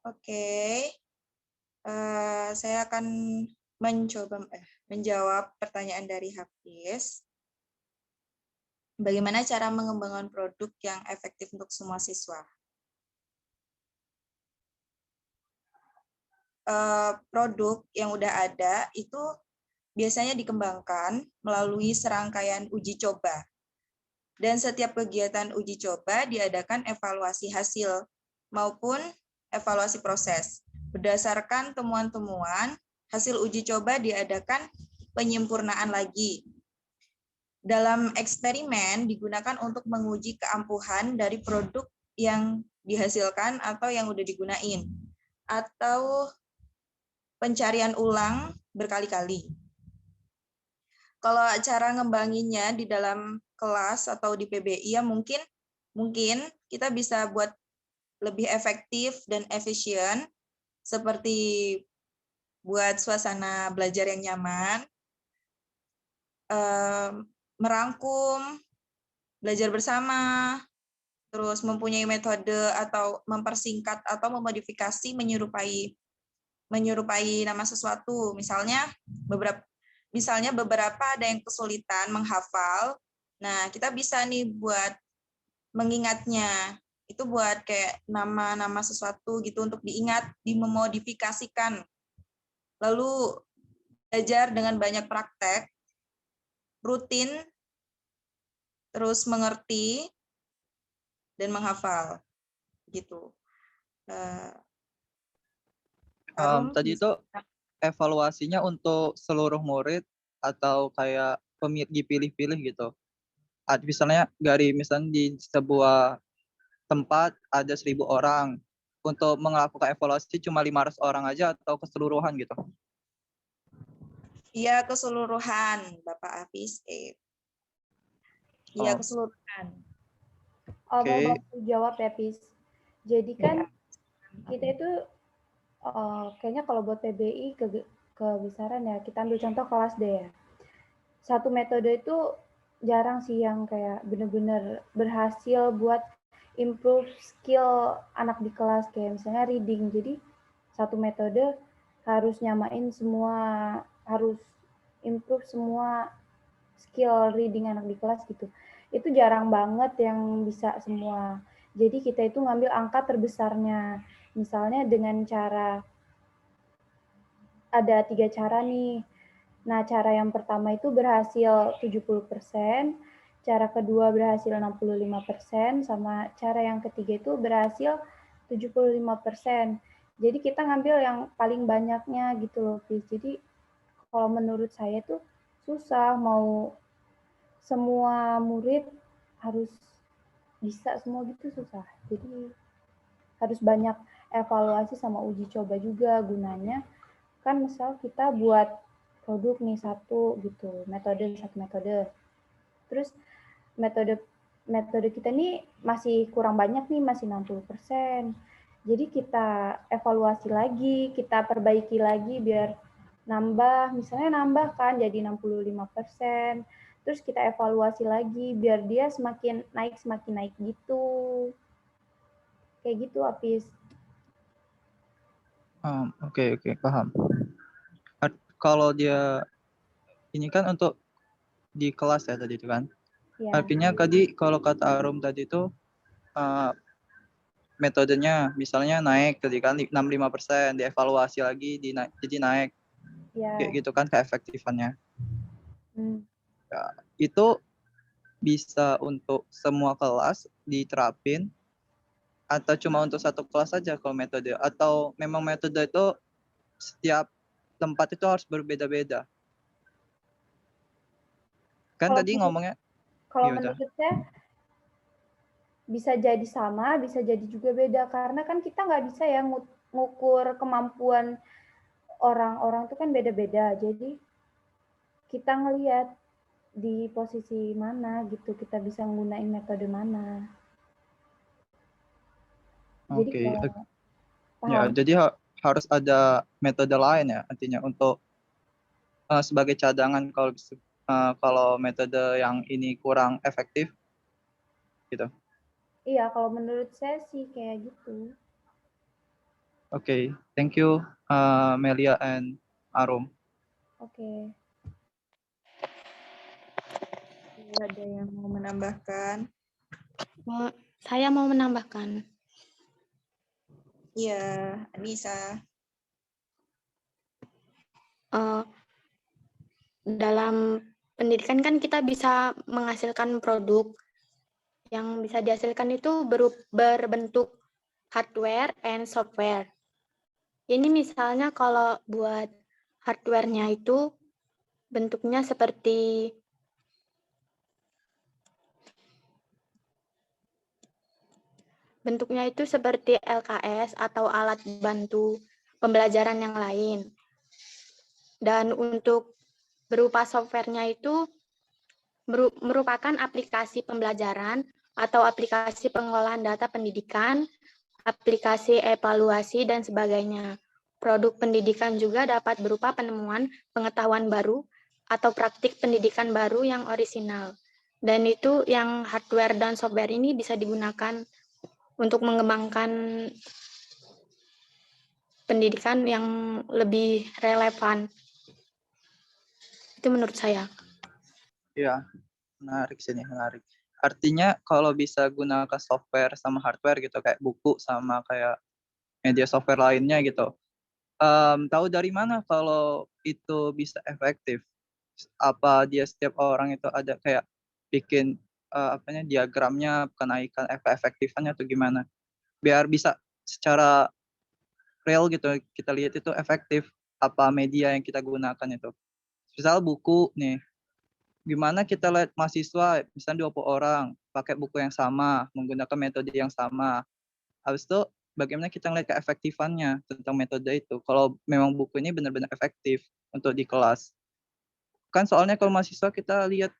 Oke. Saya akan menjawab pertanyaan dari Hafiz. Bagaimana cara mengembangkan produk yang efektif untuk semua siswa? Produk yang udah ada itu biasanya dikembangkan melalui serangkaian uji coba. Dan setiap kegiatan uji coba diadakan evaluasi hasil maupun evaluasi proses. Berdasarkan temuan-temuan, hasil uji coba diadakan penyempurnaan lagi. Dalam eksperimen digunakan untuk menguji keampuhan dari produk yang dihasilkan atau yang udah digunain. Atau pencarian ulang berkali-kali. Kalau cara ngembanginnya di dalam kelas atau di PBI ya mungkin kita bisa buat lebih efektif dan efisien seperti buat suasana belajar yang nyaman, merangkum, belajar bersama, terus mempunyai metode atau mempersingkat atau memodifikasi menyerupai nama sesuatu. Misalnya beberapa ada yang kesulitan menghafal. Nah, kita bisa nih buat mengingatnya. Itu buat kayak nama-nama sesuatu gitu untuk diingat, dimodifikasikan. Lalu belajar dengan banyak praktek, rutin, terus mengerti, dan menghafal. Gitu. Tadi itu evaluasinya untuk seluruh murid atau kayak dipilih-pilih gitu. Misalnya misalnya di sebuah tempat ada 1.000 orang, untuk melakukan evaluasi cuma 500 orang aja atau keseluruhan gitu? Iya, keseluruhan, Bapak Hafiz. Iya, keseluruhan. Mau Oke. bantu jawab ya, Pis. Jadi kan kita itu kayaknya kalau buat PBI kebesaran ya, kita ambil contoh kelas D ya. Satu metode itu jarang sih yang kayak bener-bener berhasil buat improve skill anak di kelas, kayak misalnya reading. Jadi satu metode harus nyamain semua, harus improve semua skill reading anak di kelas gitu. Itu jarang banget yang bisa semua. Jadi kita itu ngambil angka terbesarnya. Misalnya dengan cara, ada 3 cara nih. Nah, cara yang pertama itu berhasil 70%, cara kedua berhasil 65%, sama cara yang ketiga itu berhasil 75%. Jadi kita ngambil yang paling banyaknya gitu loh, Fis. Jadi kalau menurut saya tuh susah, mau semua murid harus bisa semua gitu susah. Jadi harus banyak evaluasi sama uji coba juga gunanya. Kan misal kita buat produk nih satu gitu, satu metode. Terus metode kita nih masih kurang banyak nih, masih 60%. Jadi kita evaluasi lagi, kita perbaiki lagi biar nambah, misalnya nambah kan jadi 65%. Terus kita evaluasi lagi biar dia semakin naik gitu. Kayak gitu, Apis. Oke, paham. Kalau dia ini kan untuk di kelas ya tadi itu kan. Ya. Artinya tadi kalau kata Arum tadi itu metodenya misalnya naik tadi kan 65%, dievaluasi lagi jadi naik. Ya. Kayak gitu kan keefektifannya. Ya, itu bisa untuk semua kelas diterapin atau cuma untuk satu kelas saja kalau metode, atau memang metode itu setiap tempat itu harus berbeda-beda? Kan Kalau tadi ngomongnya menurut saya bisa jadi sama, bisa jadi juga beda, karena kan kita nggak bisa ya ngukur kemampuan orang-orang itu kan beda-beda. Jadi kita ngelihat di posisi mana gitu, kita bisa nggunain metode mana. Oke. Ya, jadi harus ada metode lain ya artinya untuk sebagai cadangan kalau metode yang ini kurang efektif gitu. Iya, kalau menurut saya sih kayak gitu. Okay, thank you, Melia and Arum. Oke. Ada yang mau menambahkan? Saya mau menambahkan. Iya, Anissa. Dalam pendidikan kan kita bisa menghasilkan produk. Yang bisa dihasilkan itu berbentuk hardware and software. Ini misalnya kalau buat hardware-nya itu bentuknya seperti LKS atau alat bantu pembelajaran yang lain. Dan untuk berupa software-nya itu merupakan aplikasi pembelajaran atau aplikasi pengelolaan data pendidikan, aplikasi evaluasi, dan sebagainya. Produk pendidikan juga dapat berupa penemuan pengetahuan baru atau praktik pendidikan baru yang orisinal. Dan itu yang hardware dan software ini bisa digunakan untuk mengembangkan pendidikan yang lebih relevan. Itu menurut saya. Iya, menarik sih, menarik. Artinya kalau bisa gunakan software sama hardware gitu, kayak buku sama kayak media software lainnya gitu. Tahu dari mana kalau itu bisa efektif? Apa dia setiap orang itu ada kayak bikin diagramnya, kenaikan efektifannya atau gimana? Biar bisa secara real gitu kita lihat itu efektif apa media yang kita gunakan itu. Misal buku nih, gimana kita lihat mahasiswa misalnya 20 orang pakai buku yang sama, menggunakan metode yang sama. Habis itu bagaimana kita ngelihat keefektifannya tentang metode itu. Kalau memang buku ini benar-benar efektif untuk di kelas. Kan soalnya kalau mahasiswa kita lihat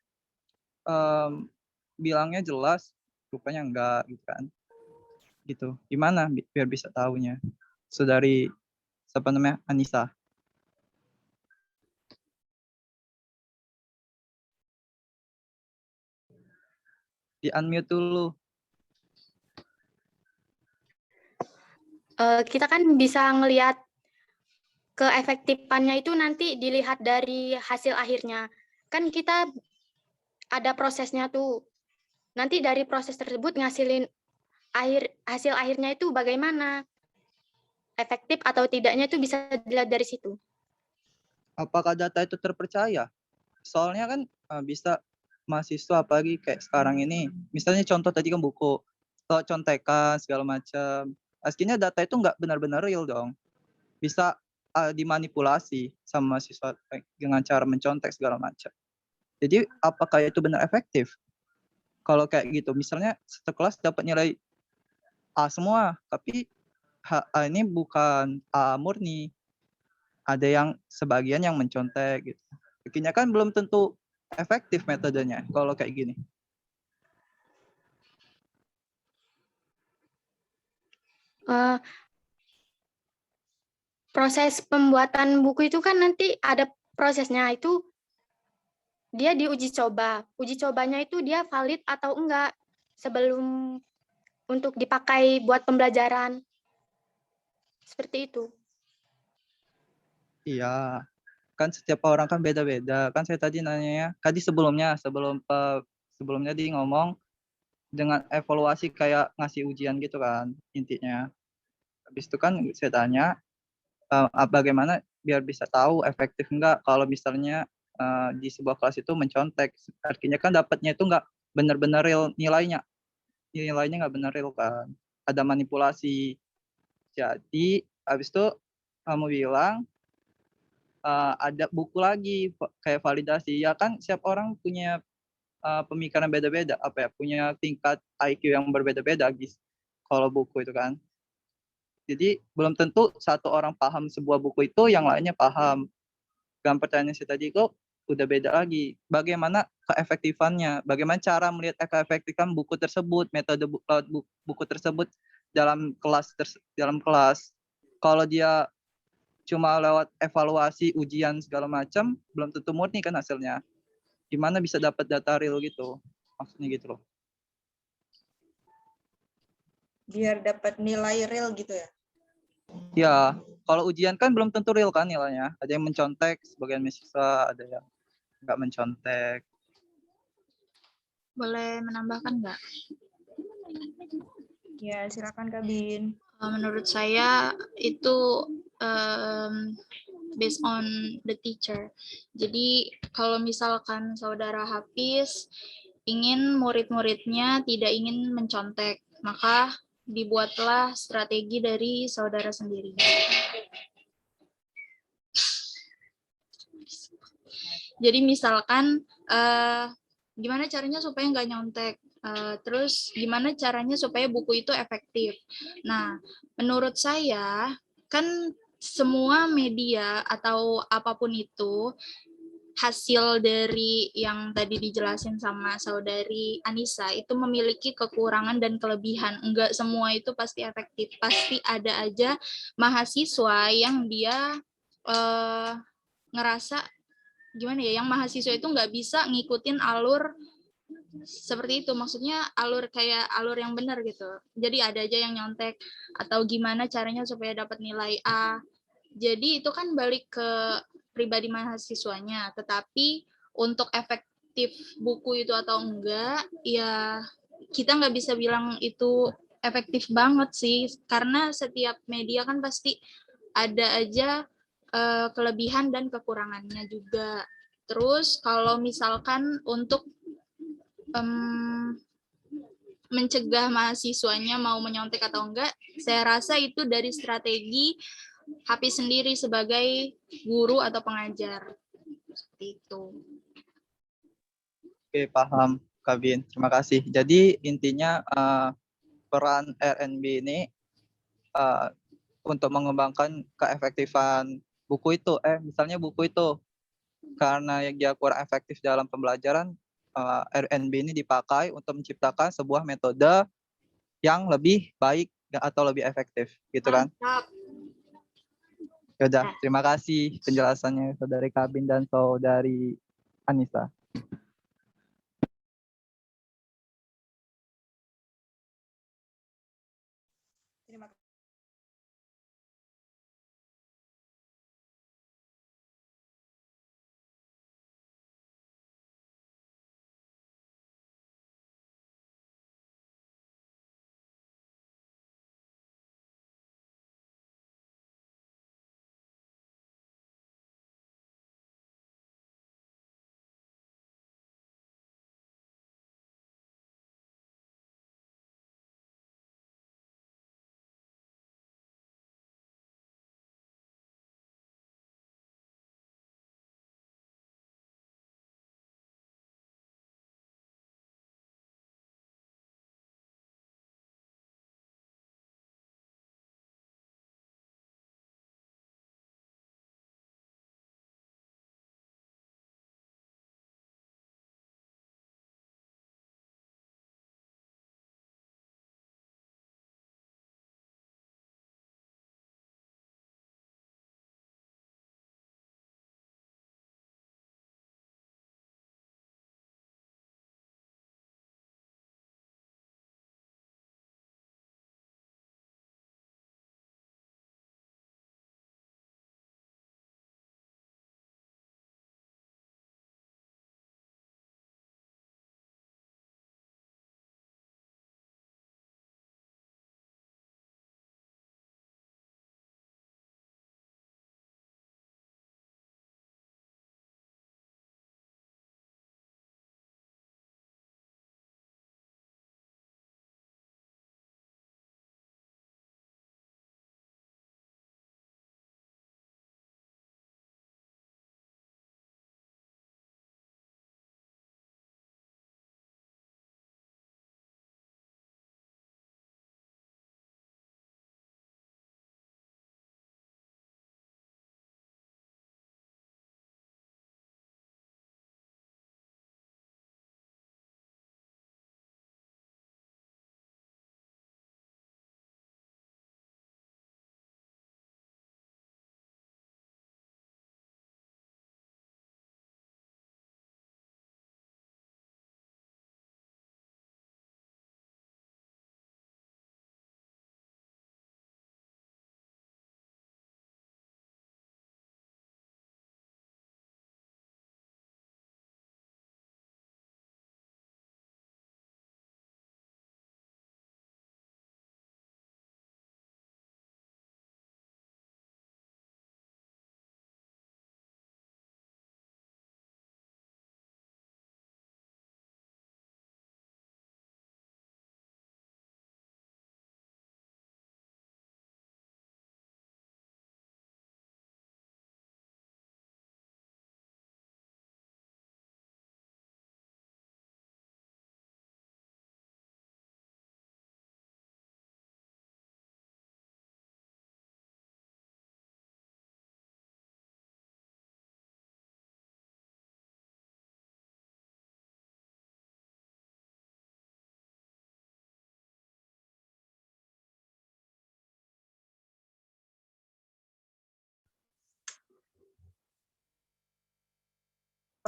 bilangnya jelas, rupanya enggak gitu kan. Gitu. Gimana biar bisa tahunya? Saudari siapa namanya? Anissa. Di unmute dulu. Kita kan bisa ngelihat keefektifannya itu nanti dilihat dari hasil akhirnya. Kan kita ada prosesnya tuh. Nanti dari proses tersebut ngasilin hasil akhirnya itu bagaimana? Efektif atau tidaknya itu bisa dilihat dari situ. Apakah data itu terpercaya? Soalnya kan bisa mahasiswa apalagi kayak sekarang ini, misalnya contoh tadi kan buku, atau contekan segala macam. Aslinya data itu nggak benar-benar real dong. Bisa dimanipulasi sama mahasiswa dengan cara mencontek segala macam. Jadi apakah itu benar efektif? Kalau kayak gitu, misalnya satu kelas dapat nilai A semua, tapi ini bukan A murni. Ada yang sebagian yang mencontek gitu. Akhirnya kan belum tentu efektif metodenya kalau kayak gini. Proses pembuatan buku itu kan nanti ada prosesnya, itu dia diuji coba. Uji cobanya itu dia valid atau enggak sebelum untuk dipakai buat pembelajaran. Seperti itu. Iya, kan setiap orang kan beda-beda. Kan saya tadi nanya tadi sebelumnya dia ngomong dengan evaluasi kayak ngasih ujian gitu kan intinya. Habis itu kan saya tanya bagaimana biar bisa tahu efektif enggak kalau misalnya di sebuah kelas itu mencontek. Artinya kan dapatnya itu enggak benar-benar real nilainya. Nilainya enggak benar real kan. Ada manipulasi. Jadi habis itu kamu bilang ada buku lagi kayak validasi. Ya kan setiap orang punya pemikiran beda-beda, punya tingkat IQ yang berbeda-beda guys. Kalau buku itu kan. Jadi belum tentu satu orang paham sebuah buku itu yang lainnya paham. Dan pertanyaan saya tadi itu udah beda lagi. Bagaimana keefektifannya? Bagaimana cara melihat keefektifan buku tersebut, metode buku tersebut dalam kelas. Kalau dia cuma lewat evaluasi, ujian segala macam, belum tentu murni kan hasilnya. Gimana bisa dapat data real gitu? Maksudnya gitu loh. Biar dapat nilai real gitu ya? Ya, kalau ujian kan belum tentu real kan nilainya. Ada yang mencontek, sebagian mahasiswa, ada yang nggak mencontek. Boleh menambahkan nggak? Ya, silakan Kak Bin. Menurut saya itu based on the teacher. Jadi kalau misalkan saudara Hafiz ingin murid-muridnya tidak ingin mencontek, maka dibuatlah strategi dari saudara sendiri. Jadi misalkan gimana caranya supaya nggak nyontek, terus gimana caranya supaya buku itu efektif. Nah, menurut saya kan semua media atau apapun itu hasil dari yang tadi dijelasin sama saudari Anissa itu memiliki kekurangan dan kelebihan. Enggak semua itu pasti efektif. Pasti ada aja mahasiswa yang dia ngerasa gimana ya, yang mahasiswa itu nggak bisa ngikutin alur seperti itu, maksudnya alur kayak alur yang benar gitu. Jadi ada aja yang nyontek atau gimana caranya supaya dapat nilai A. Jadi itu kan balik ke pribadi mahasiswanya, tetapi untuk efektif buku itu atau enggak, ya kita nggak bisa bilang itu efektif banget sih, karena setiap media kan pasti ada aja kelebihan dan kekurangannya juga. Terus kalau misalkan untuk mencegah mahasiswanya mau menyontek atau enggak, saya rasa itu dari strategi Hafiz sendiri sebagai guru atau pengajar. Seperti itu. Oke, paham, Kak Bin. Terima kasih. Jadi intinya peran RNB ini untuk mengembangkan keefektifan buku itu. Misalnya buku itu karena dia kurang efektif dalam pembelajaran, RNB ini dipakai untuk menciptakan sebuah metode yang lebih baik atau lebih efektif, gitu kan? Mantap. Ya udah, terima kasih penjelasannya Saudari Kabin dan Saudari Anissa. Terima kasih.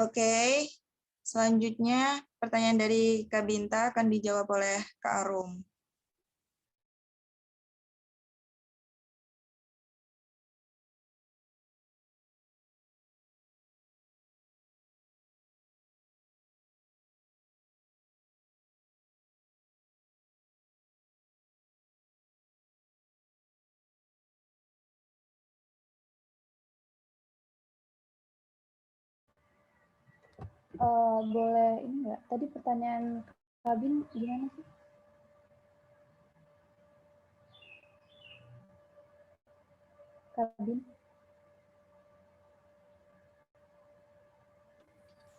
Oke, selanjutnya pertanyaan dari Kak Binta akan dijawab oleh Kak Arum. Boleh ini nggak? Tadi pertanyaan Kabin gimana sih? Kabin?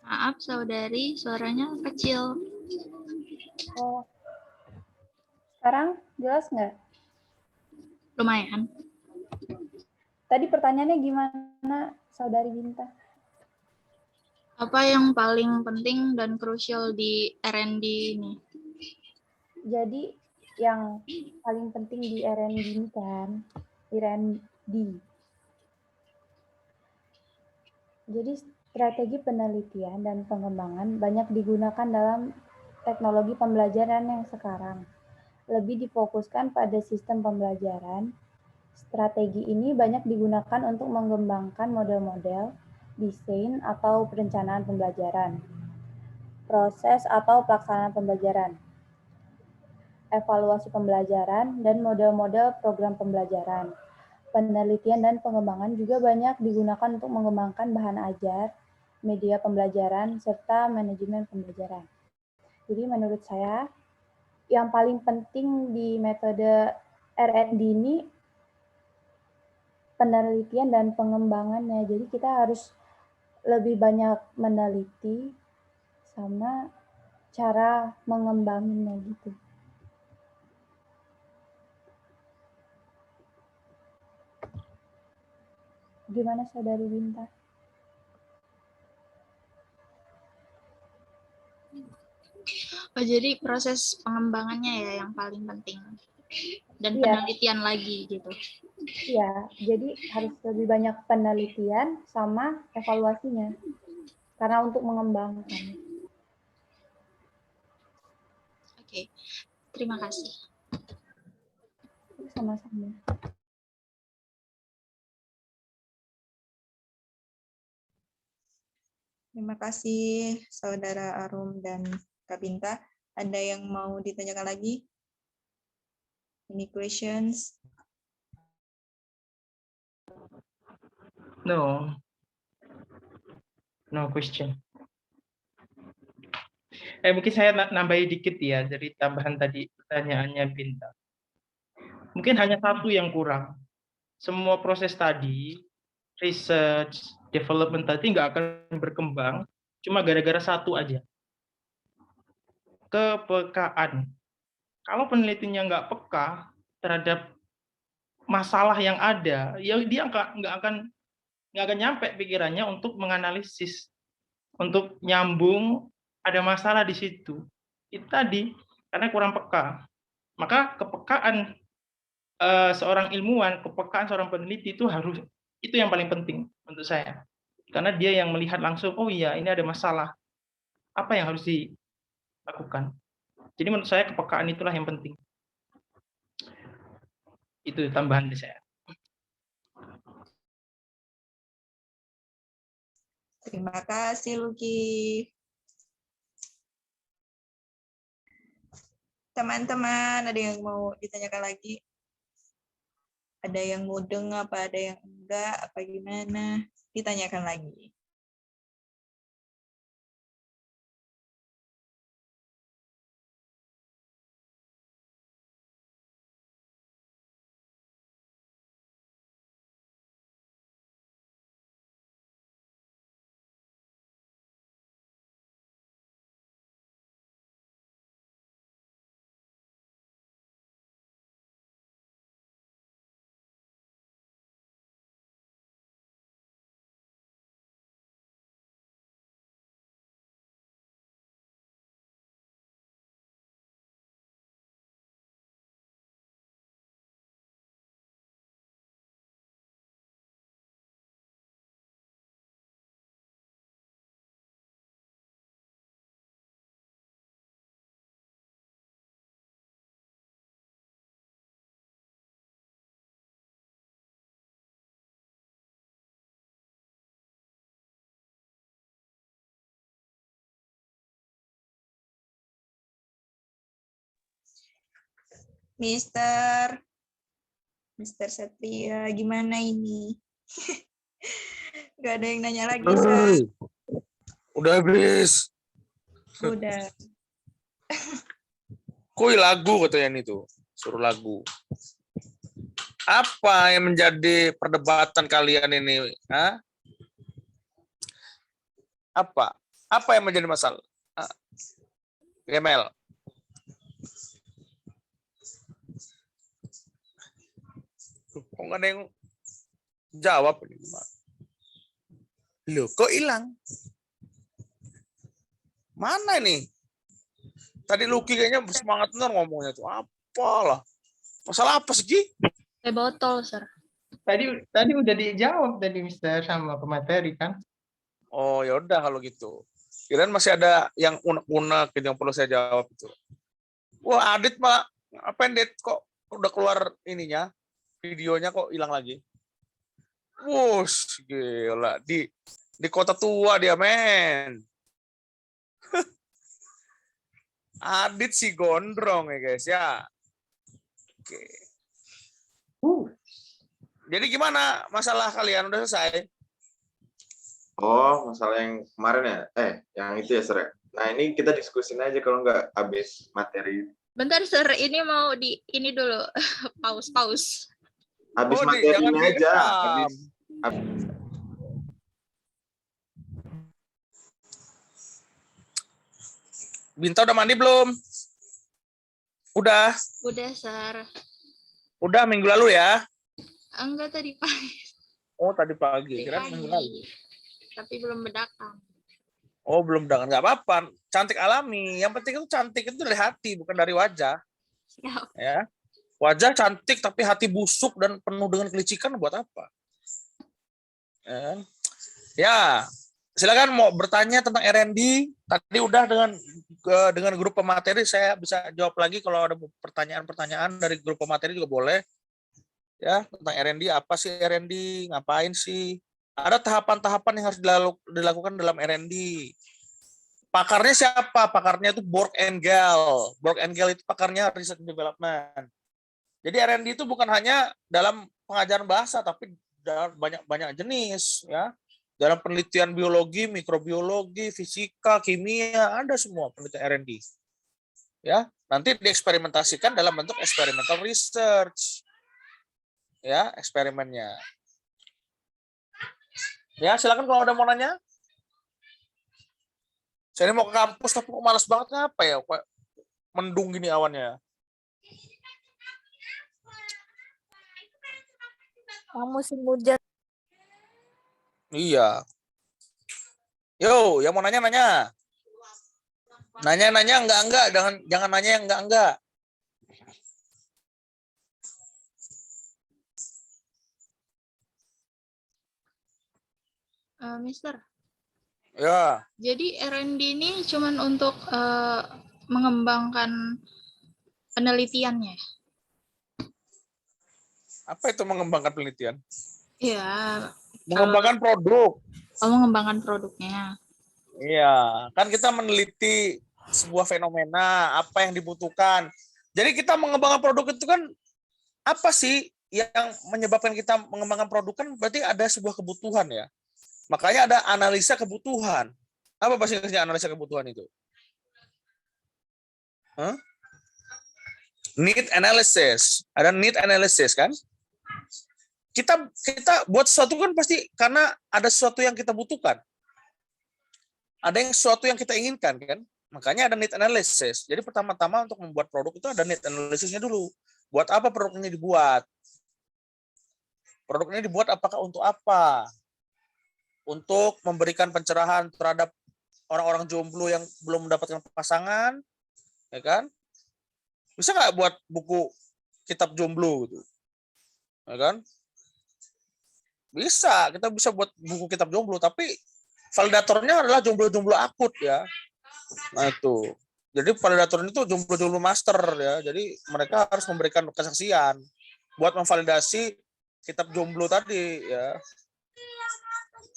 Maaf saudari, suaranya kecil. Oh, sekarang jelas nggak? Lumayan. Tadi pertanyaannya gimana, Saudari Binta? Apa yang paling penting dan krusial di R&D ini? Jadi yang paling penting di R&D ini kan, R&D. Jadi strategi penelitian dan pengembangan banyak digunakan dalam teknologi pembelajaran yang sekarang. Lebih difokuskan pada sistem pembelajaran. Strategi ini banyak digunakan untuk mengembangkan model-model, desain atau perencanaan pembelajaran, proses atau pelaksanaan pembelajaran, evaluasi pembelajaran, dan model-model program pembelajaran. Penelitian dan pengembangan juga banyak digunakan untuk mengembangkan bahan ajar, media pembelajaran, serta manajemen pembelajaran. Jadi menurut saya, yang paling penting di metode R&D ini penelitian dan pengembangannya. Jadi kita harus lebih banyak meneliti sama cara mengembanginya gitu. Gimana Saudari Binta? Oh, jadi proses pengembangannya ya yang paling penting. Dan Iya. penelitian lagi gitu. Iya, jadi harus lebih banyak penelitian sama evaluasinya. Karena untuk mengembangkan. Oke, terima kasih. Sama-sama. Terima kasih Saudara Arum dan Kak Binta. Ada yang mau ditanyakan lagi? Any questions? No. No question. Mungkin saya nambahi dikit ya dari tambahan tadi pertanyaannya Binta. Mungkin hanya satu yang kurang. Semua proses tadi, research, development tadi nggak akan berkembang cuma gara-gara satu aja. Kepekaan. Kalau penelitinya nggak peka terhadap masalah yang ada, ya dia nggak akan nyampe pikirannya untuk menganalisis, untuk nyambung ada masalah di situ. Itu tadi karena kurang peka. Maka kepekaan seorang ilmuwan, kepekaan seorang peneliti itu yang paling penting untuk saya. Karena dia yang melihat langsung, oh iya ini ada masalah, apa yang harus dilakukan. Jadi menurut saya kepekaan itulah yang penting. Itu tambahan dari saya. Terima kasih Luki. Teman-teman, ada yang mau ditanyakan lagi? Ada yang mudeng apa ada yang enggak apa gimana? Ditanyakan lagi. Mister Satria, gimana ini? Gak ada yang nanya lagi, Sir. Udah habis. Udah. Kuy lagu katanya ini tuh. Suruh lagu. Apa yang menjadi perdebatan kalian ini? Hah? Apa? Apa yang menjadi masalah? Gemel. Kok nggak ada yang jawab ini? Loh, kok hilang? Mana ini? Tadi Lucky kayaknya semangat benar ngomongnya tuh. Apalah. Masalah apa sih, Ki? Botol, Sir. Tadi udah dijawab tadi Mister sama pemateri kan? Oh, ya udah kalau gitu. Kirain masih ada yang unek-unek yang perlu saya jawab itu. Wah, Adit malah pendek kok udah keluar ininya, videonya kok hilang lagi. Wush, gila di kota tua dia, men. Adit si gondrong ya, guys ya. Oke. Jadi gimana masalah kalian udah selesai? Oh, masalah yang kemarin ya? Yang itu ya, Sir. Nah, ini kita diskusin aja kalau nggak habis materi. Bentar, Sir. Ini mau ini dulu. Pause. Habis Oh, materi jangan ini aja. direkam. Binta udah mandi belum? Udah. Udah, Sir. Udah minggu lalu ya? Enggak, tadi pagi. Oh, tadi pagi. Tadi Kirain minggu lalu. pagi. Tapi belum bedakan. Oh, belum dengan nggak apa-apa. Cantik alami. Yang penting itu cantik itu dari hati, bukan dari wajah. Siap. Ya. Wajah cantik tapi hati busuk dan penuh dengan kelicikan buat apa? Ya, silakan mau bertanya tentang R&D. Tadi udah dengan grup pemateri saya bisa jawab lagi kalau ada pertanyaan-pertanyaan dari grup pemateri juga boleh. Ya, tentang R&D, apa sih R&D, ngapain sih? Ada tahapan-tahapan yang harus dilakukan dalam R&D. Pakarnya siapa? Pakarnya itu Borg Engel. Borg Engel itu pakarnya Research and Development. Jadi R&D itu bukan hanya dalam pengajaran bahasa, tapi dalam banyak jenis, ya. Dalam penelitian biologi, mikrobiologi, fisika, kimia, ada semua penelitian R&D. Ya, nanti dieksperimentasikan dalam bentuk experimental research. Ya, eksperimennya. Ya, silakan kalau ada mau nanya. Saya ini mau ke kampus tapi kok malas banget, ngapa ya? Kok mendung gini awannya. Musim hujan. Iya. Yo, yang mau nanya. Nanya enggak, jangan nanya yang enggak. Mister. Ya. Jadi R&D ini cuman untuk mengembangkan penelitiannya. Apa itu mengembangkan penelitian? Iya. Mengembangkan produk. Mengembangkan produknya. Iya, kan kita meneliti sebuah fenomena, apa yang dibutuhkan. Jadi kita mengembangkan produk itu kan apa sih yang menyebabkan kita mengembangkan produk, kan berarti ada sebuah kebutuhan ya. Makanya ada analisa kebutuhan. Apa bahasa Inggrisnya analisa kebutuhan itu? Need analysis. Ada need analysis kan? Kita buat sesuatu kan pasti karena ada sesuatu yang kita butuhkan. Ada sesuatu yang kita inginkan kan? Makanya ada need analysis. Jadi pertama-tama untuk membuat produk itu ada need analysisnya dulu. Buat apa produknya dibuat? Produknya dibuat apakah untuk apa? Untuk memberikan pencerahan terhadap orang-orang jomblo yang belum mendapatkan pasangan, ya kan? Bisa nggak buat buku kitab jomblo gitu, ya kan? Bisa, kita bisa buat buku kitab jomblo, tapi validatornya adalah jomblo-jomblo akut ya. Nah itu, jadi validatornya itu jomblo-jomblo master ya. Jadi mereka harus memberikan kesaksian buat memvalidasi kitab jomblo tadi ya.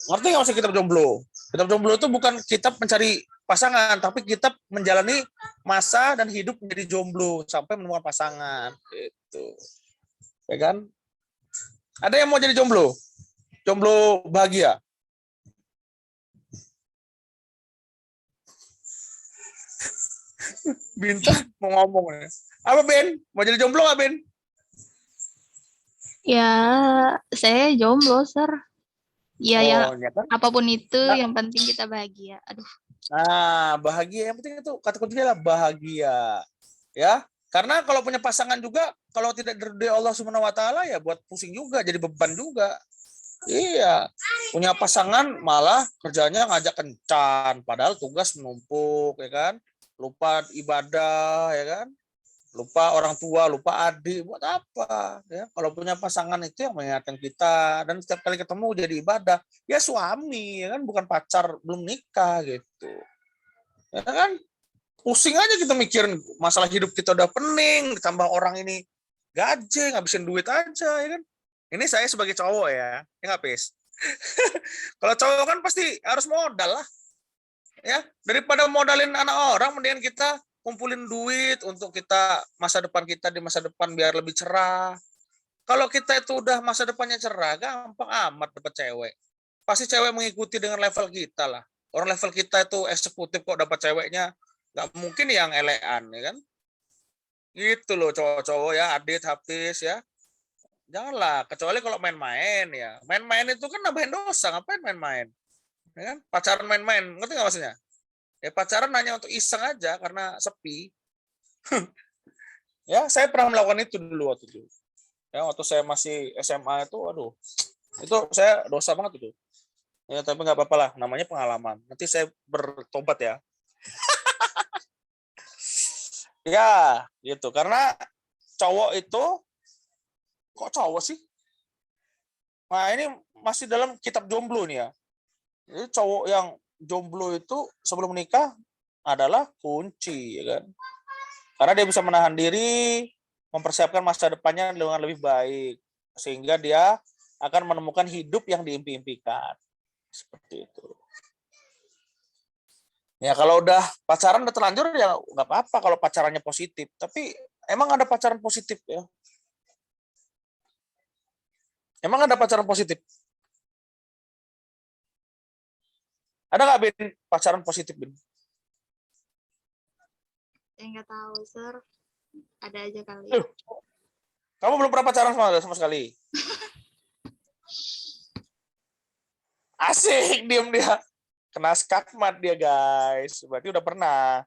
Ngerti nggak maksud kitab jomblo? Kitab jomblo itu bukan kitab mencari pasangan, tapi kitab menjalani masa dan hidup menjadi jomblo sampai menemukan pasangan gitu. Ya kan? Ada yang mau jadi jomblo? Jomblo bahagia. Bintang mau ngomong ya. Apa Ben? Mau jadi jomblo nggak Ben? Ya, saya jomblo, Sir. Ya, ya, Oh, ya kan? apapun itu, Nah, yang penting kita bahagia. Aduh, nah, bahagia yang penting itu kata kuncinya adalah bahagia. Ya. Karena kalau punya pasangan juga kalau tidak diridhoi Allah Subhanahu wa taala ya buat pusing juga, jadi beban juga. Iya. Punya pasangan malah kerjanya ngajak kencan padahal tugas menumpuk ya kan. Lupa ibadah ya kan. Lupa orang tua, lupa adik, buat apa? Ya, kalau punya pasangan itu yang mengingatkan kita dan setiap kali ketemu jadi ibadah. Ya suami, ya kan, bukan pacar, belum nikah gitu. Ya kan? Pusing aja kita mikirin masalah hidup kita udah pening, ditambah orang ini gaje, ngabisin duit aja, ya kan? Ini saya sebagai cowok ya nggak Pis? Kalau cowok kan pasti harus modal lah, ya. Daripada modalin anak orang, mendingan kita kumpulin duit untuk kita masa depan kita di masa depan biar lebih cerah. Kalau kita itu udah masa depannya cerah, gampang amat dapat cewek. Pasti cewek mengikuti dengan level kita lah. Orang level kita itu eksekutif kok dapat ceweknya, nggak mungkin yang elean ya kan? Gitu loh cowok-cowok ya, Adit, Hafiz ya. Janganlah, kecuali kalau main-main ya. Main-main itu kan nambahin dosa, ngapain main-main? Ya kan? Pacaran main-main, ngerti nggak maksudnya? Ya pacaran hanya untuk iseng aja karena sepi. Ya, saya pernah melakukan itu dulu waktu itu. Ya, waktu saya masih SMA itu, aduh, itu saya dosa banget itu. Ya, tapi nggak apa-apa lah, namanya pengalaman. Nanti saya bertobat ya. Ya, gitu. Karena cowok itu, kok cowok sih? Nah, ini masih dalam kitab jomblo nih ya. Jadi cowok yang jomblo itu sebelum menikah adalah kunci, ya kan? Karena dia bisa menahan diri, mempersiapkan masa depannya dengan lebih baik, sehingga dia akan menemukan hidup yang diimpi-impikan. Seperti itu. Ya kalau udah pacaran udah terlanjur ya nggak apa-apa kalau pacarannya positif. Tapi emang ada pacaran positif ya? Emang ada pacaran positif? Ada nggak Bin pacaran positif Bin? saya nggak tahu, Sir. Ada aja kali. Kamu belum pernah pacaran sama sekali? Asik, diem dia. Kena skakmat dia, guys. Berarti udah pernah.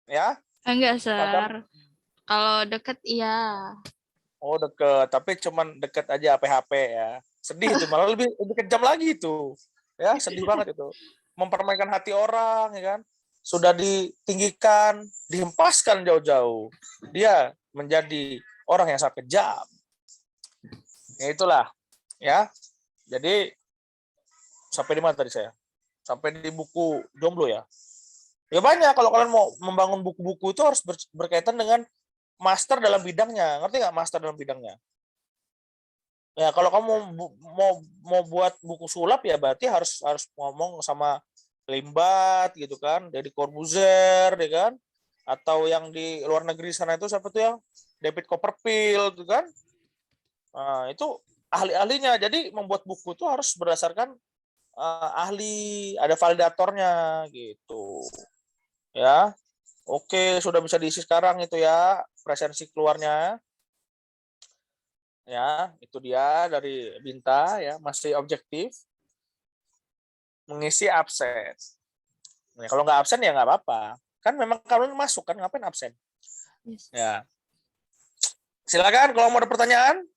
Ya? Enggak, Sir. Pacar- Kalau deket, iya. Oh, deket. Tapi cuman deket aja PHP ya. Sedih itu, malah lebih kejam lagi itu. Ya, sedih banget itu. Mempermainkan hati orang, ya kan? Sudah ditinggikan, dihempaskan jauh-jauh. Dia menjadi orang yang sangat kejam. Ya itulah, ya. Jadi sampai di mana tadi saya? Sampai di buku jomblo ya. Ya banyak kalau kalian mau membangun buku-buku itu harus berkaitan dengan master dalam bidangnya. Ngerti nggak master dalam bidangnya? Ya kalau kamu mau buat buku sulap ya berarti harus ngomong sama Limbat gitu kan, Deddy Corbuzier ya kan, atau yang di luar negeri sana itu siapa tuh yang David Copperfield gitu kan. Nah, itu ahli-ahlinya. Jadi membuat buku itu harus berdasarkan ahli, ada validatornya gitu. Ya. Oke, sudah bisa diisi sekarang itu ya, presensi keluarnya. Ya, itu dia dari Binta ya, masih objektif. Mengisi absen. Ya, kalau nggak absen ya nggak apa-apa. Kan memang kalian masuk kan, ngapain absen? Yes. Ya. Silakan kalau mau ada pertanyaan.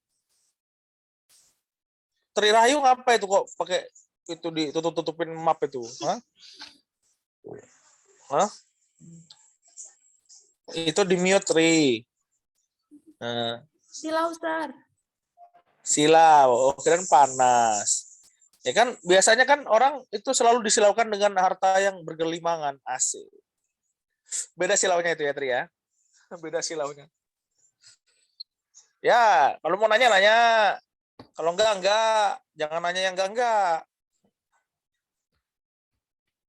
Tri Rahayu ngapa itu kok pakai itu ditutup-tutupin map itu? Hah? Hah? Itu di mute Tri. Nah. Silau, Sir. Silau, keren panas. Ya kan biasanya kan orang itu selalu disilaukan dengan harta yang bergelimangan, asik. Beda silaunya itu ya Tri ya. Beda silaunya. Ya, kalau mau nanya nanya. Kalau enggak. Jangan nanya yang enggak.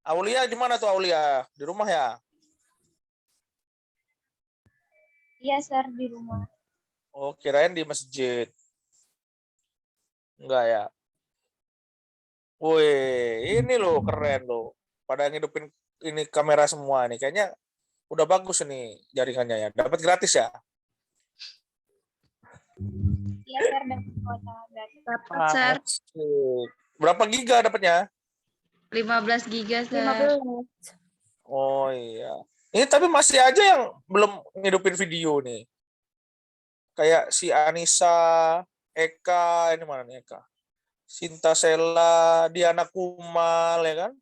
Aulia gimana tuh Aulia? Di rumah ya? Iya, Sir, di rumah. Oh, kirain di masjid. Enggak ya? Wih, ini loh keren loh. Pada ngidupin ini kamera semua nih. Kayaknya udah bagus nih jaringannya ya. Dapat gratis ya? Iya, Sir, dapat kuota gratis. Dapat, Sir. Asik. Berapa giga dapatnya? 15 giga, Sir. 15. Oh iya. Ini tapi masih aja yang belum ngidupin video nih. Kayak si Anissa, Eka, ini mana nih Eka? Sinta Sela, Diana Kumal ya kan?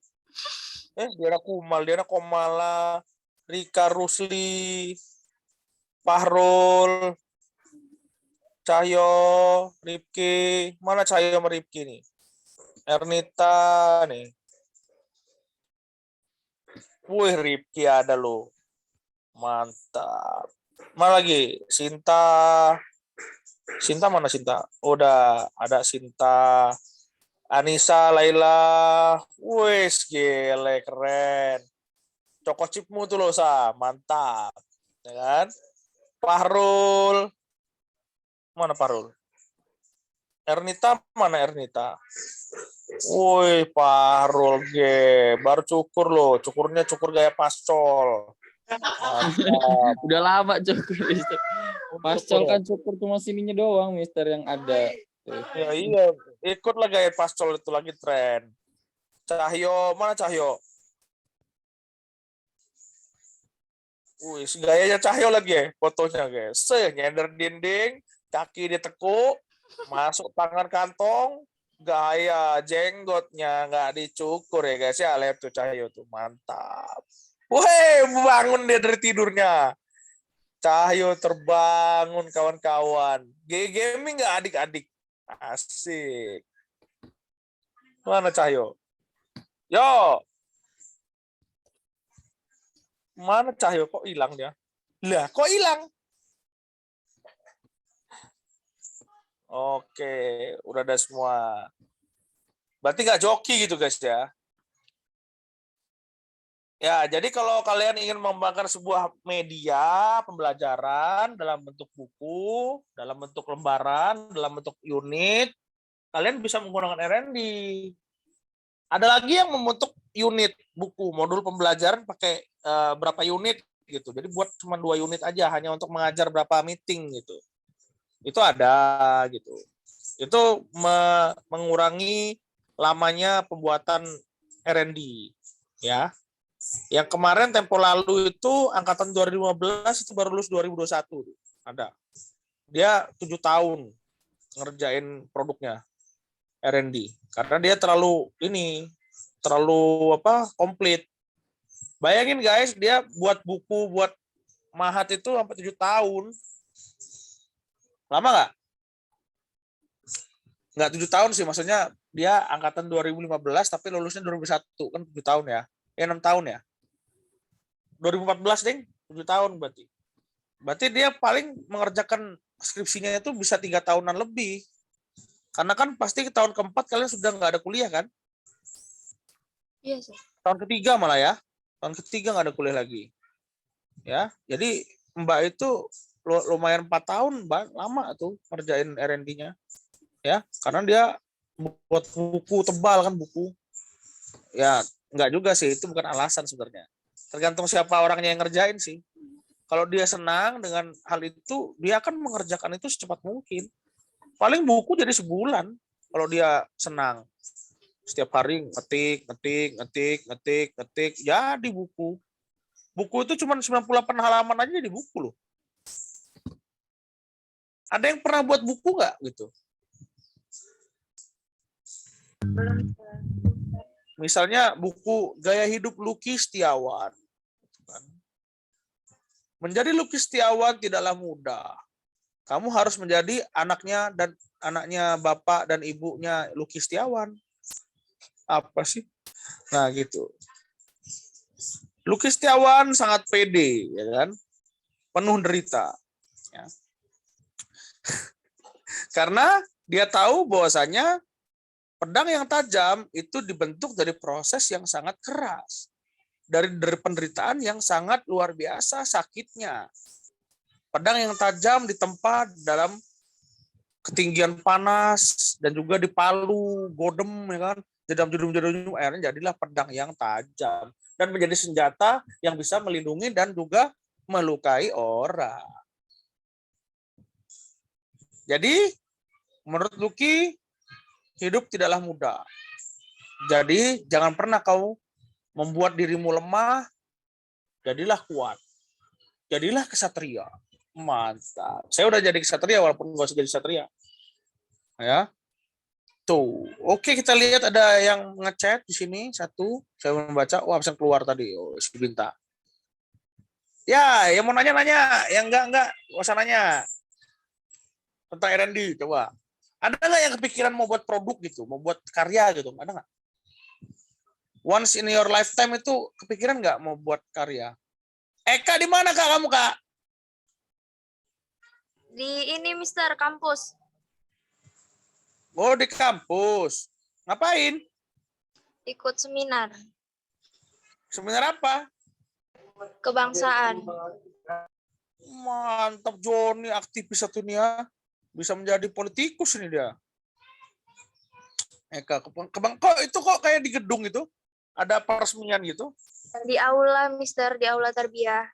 Diana Kumal, Diana Komala, Rika Rusli, Fahrul, Cahyo, Ripki. Mana Cahyo sama Ripki nih? Ernita nih. Wih, Ripki ada loh. Mantap. Mana lagi? Sinta. Sinta mana Sinta? Udah ada Sinta. Anissa, Laila. Wih, gile, keren. Coko chipmu tuh loh, Sa. Mantap. Ya kan? Fahrul. Mana Fahrul? Ernita, mana Ernita? Woi, Fahrul ge, baru cukur loh. Cukurnya cukur gaya pascol. Mantap. Udah lama cukur, Mister. Pascol kan cukur cuma sininya doang, Mister, yang ada. Tuh. Ya iya, ikutlah gaya pascol itu lagi tren. Cahyo, mana Cahyo? Wih, gayanya Cahyo lagi ya, fotonya guys. Nyender dinding, kaki ditekuk, masuk tangan kantong, gaya jenggotnya nggak dicukur ya guys ya. Lihat tuh Cahyo tuh, mantap. Woi, bangun dia dari tidurnya. Cahyo terbangun kawan-kawan. Gaming nggak adik-adik? Asik. Mana Cahyo? Yo. Mana Cahyo? Kok hilang dia? Lah, kok hilang? Oke, udah ada semua. Berarti nggak joki gitu guys ya. Ya, jadi kalau kalian ingin mengembangkan sebuah media pembelajaran dalam bentuk buku, dalam bentuk lembaran, dalam bentuk unit, kalian bisa menggunakan R&D. Ada lagi yang membentuk unit buku, modul pembelajaran pakai berapa unit gitu. Jadi buat cuma 2 unit aja, hanya untuk mengajar berapa meeting gitu. Itu ada gitu. Itu mengurangi lamanya pembuatan R&D ya. Yang kemarin tempo lalu itu angkatan 2015 itu baru lulus 2021 ada. Dia 7 tahun ngerjain produknya R&D karena dia terlalu komplit. Bayangin guys, dia buat buku buat Mahat itu sampai 7 tahun. Lama nggak? Nggak 7 tahun sih, maksudnya dia angkatan 2015 tapi lulusnya 2001 kan 7 tahun ya. 6 tahun ya. 2014 ding, 7 tahun berarti. Berarti dia paling mengerjakan skripsinya itu bisa 3 tahunan lebih. Karena kan pasti ke tahun keempat kalian sudah nggak ada kuliah kan? Iya, sih. Tahun ketiga malah ya. Tahun ketiga nggak ada kuliah lagi. Ya, jadi Mbak itu lumayan 4 tahun, lama tuh ngerjain R&D-nya. Ya, karena dia buat buku tebal kan buku. Ya, enggak juga sih, itu bukan alasan sebenarnya. Tergantung siapa orangnya yang ngerjain sih. Kalau dia senang dengan hal itu, dia akan mengerjakan itu secepat mungkin. Paling buku jadi sebulan kalau dia senang. Setiap hari ngetik, jadi buku. Buku itu cuma 98 halaman aja di buku loh. Ada yang pernah buat buku nggak gitu? Misalnya buku Gaya Hidup Lucky Setiawan. Menjadi Lucky Setiawan tidaklah mudah. Kamu harus menjadi anaknya bapak dan ibunya Lucky Setiawan. Apa sih? Nah gitu. Lucky Setiawan sangat pede, ya kan? Penuh derita. Ya. Karena dia tahu bahwasanya pedang yang tajam itu dibentuk dari proses yang sangat keras. Dari penderitaan yang sangat luar biasa sakitnya. Pedang yang tajam ditempa dalam ketinggian panas dan juga dipalu, godem, ya kan, jedam-jedum, akhirnya jadilah pedang yang tajam dan menjadi senjata yang bisa melindungi dan juga melukai orang. Jadi, menurut Lucky, hidup tidaklah mudah. Jadi, jangan pernah kau membuat dirimu lemah, jadilah kuat. Jadilah kesatria. Mantap. Saya udah jadi kesatria walaupun nggak usah jadi kesatria. Ya. Tuh. Oke, kita lihat ada yang ngechat di sini. Satu. Saya membaca. Wah, bisa keluar tadi. Oh, si Binta. Ya, yang mau nanya-nanya. Yang enggak. Nggak usah nanya. Tentang R&D, coba. Ada nggak yang kepikiran mau buat produk gitu? Mau buat karya gitu? Ada nggak? Once in your lifetime itu kepikiran nggak mau buat karya? Eka, di mana Kak kamu, Kak? Di ini Mister kampus. Oh, di kampus. Ngapain? Ikut seminar Seminar apa? kebangsaan. Mantap, Joni, aktivis satu nih ya. Bisa menjadi politikus ini dia. Eka, kok itu kok kayak di gedung itu? Ada peresmian gitu? Di aula Mister, di aula tarbiyah.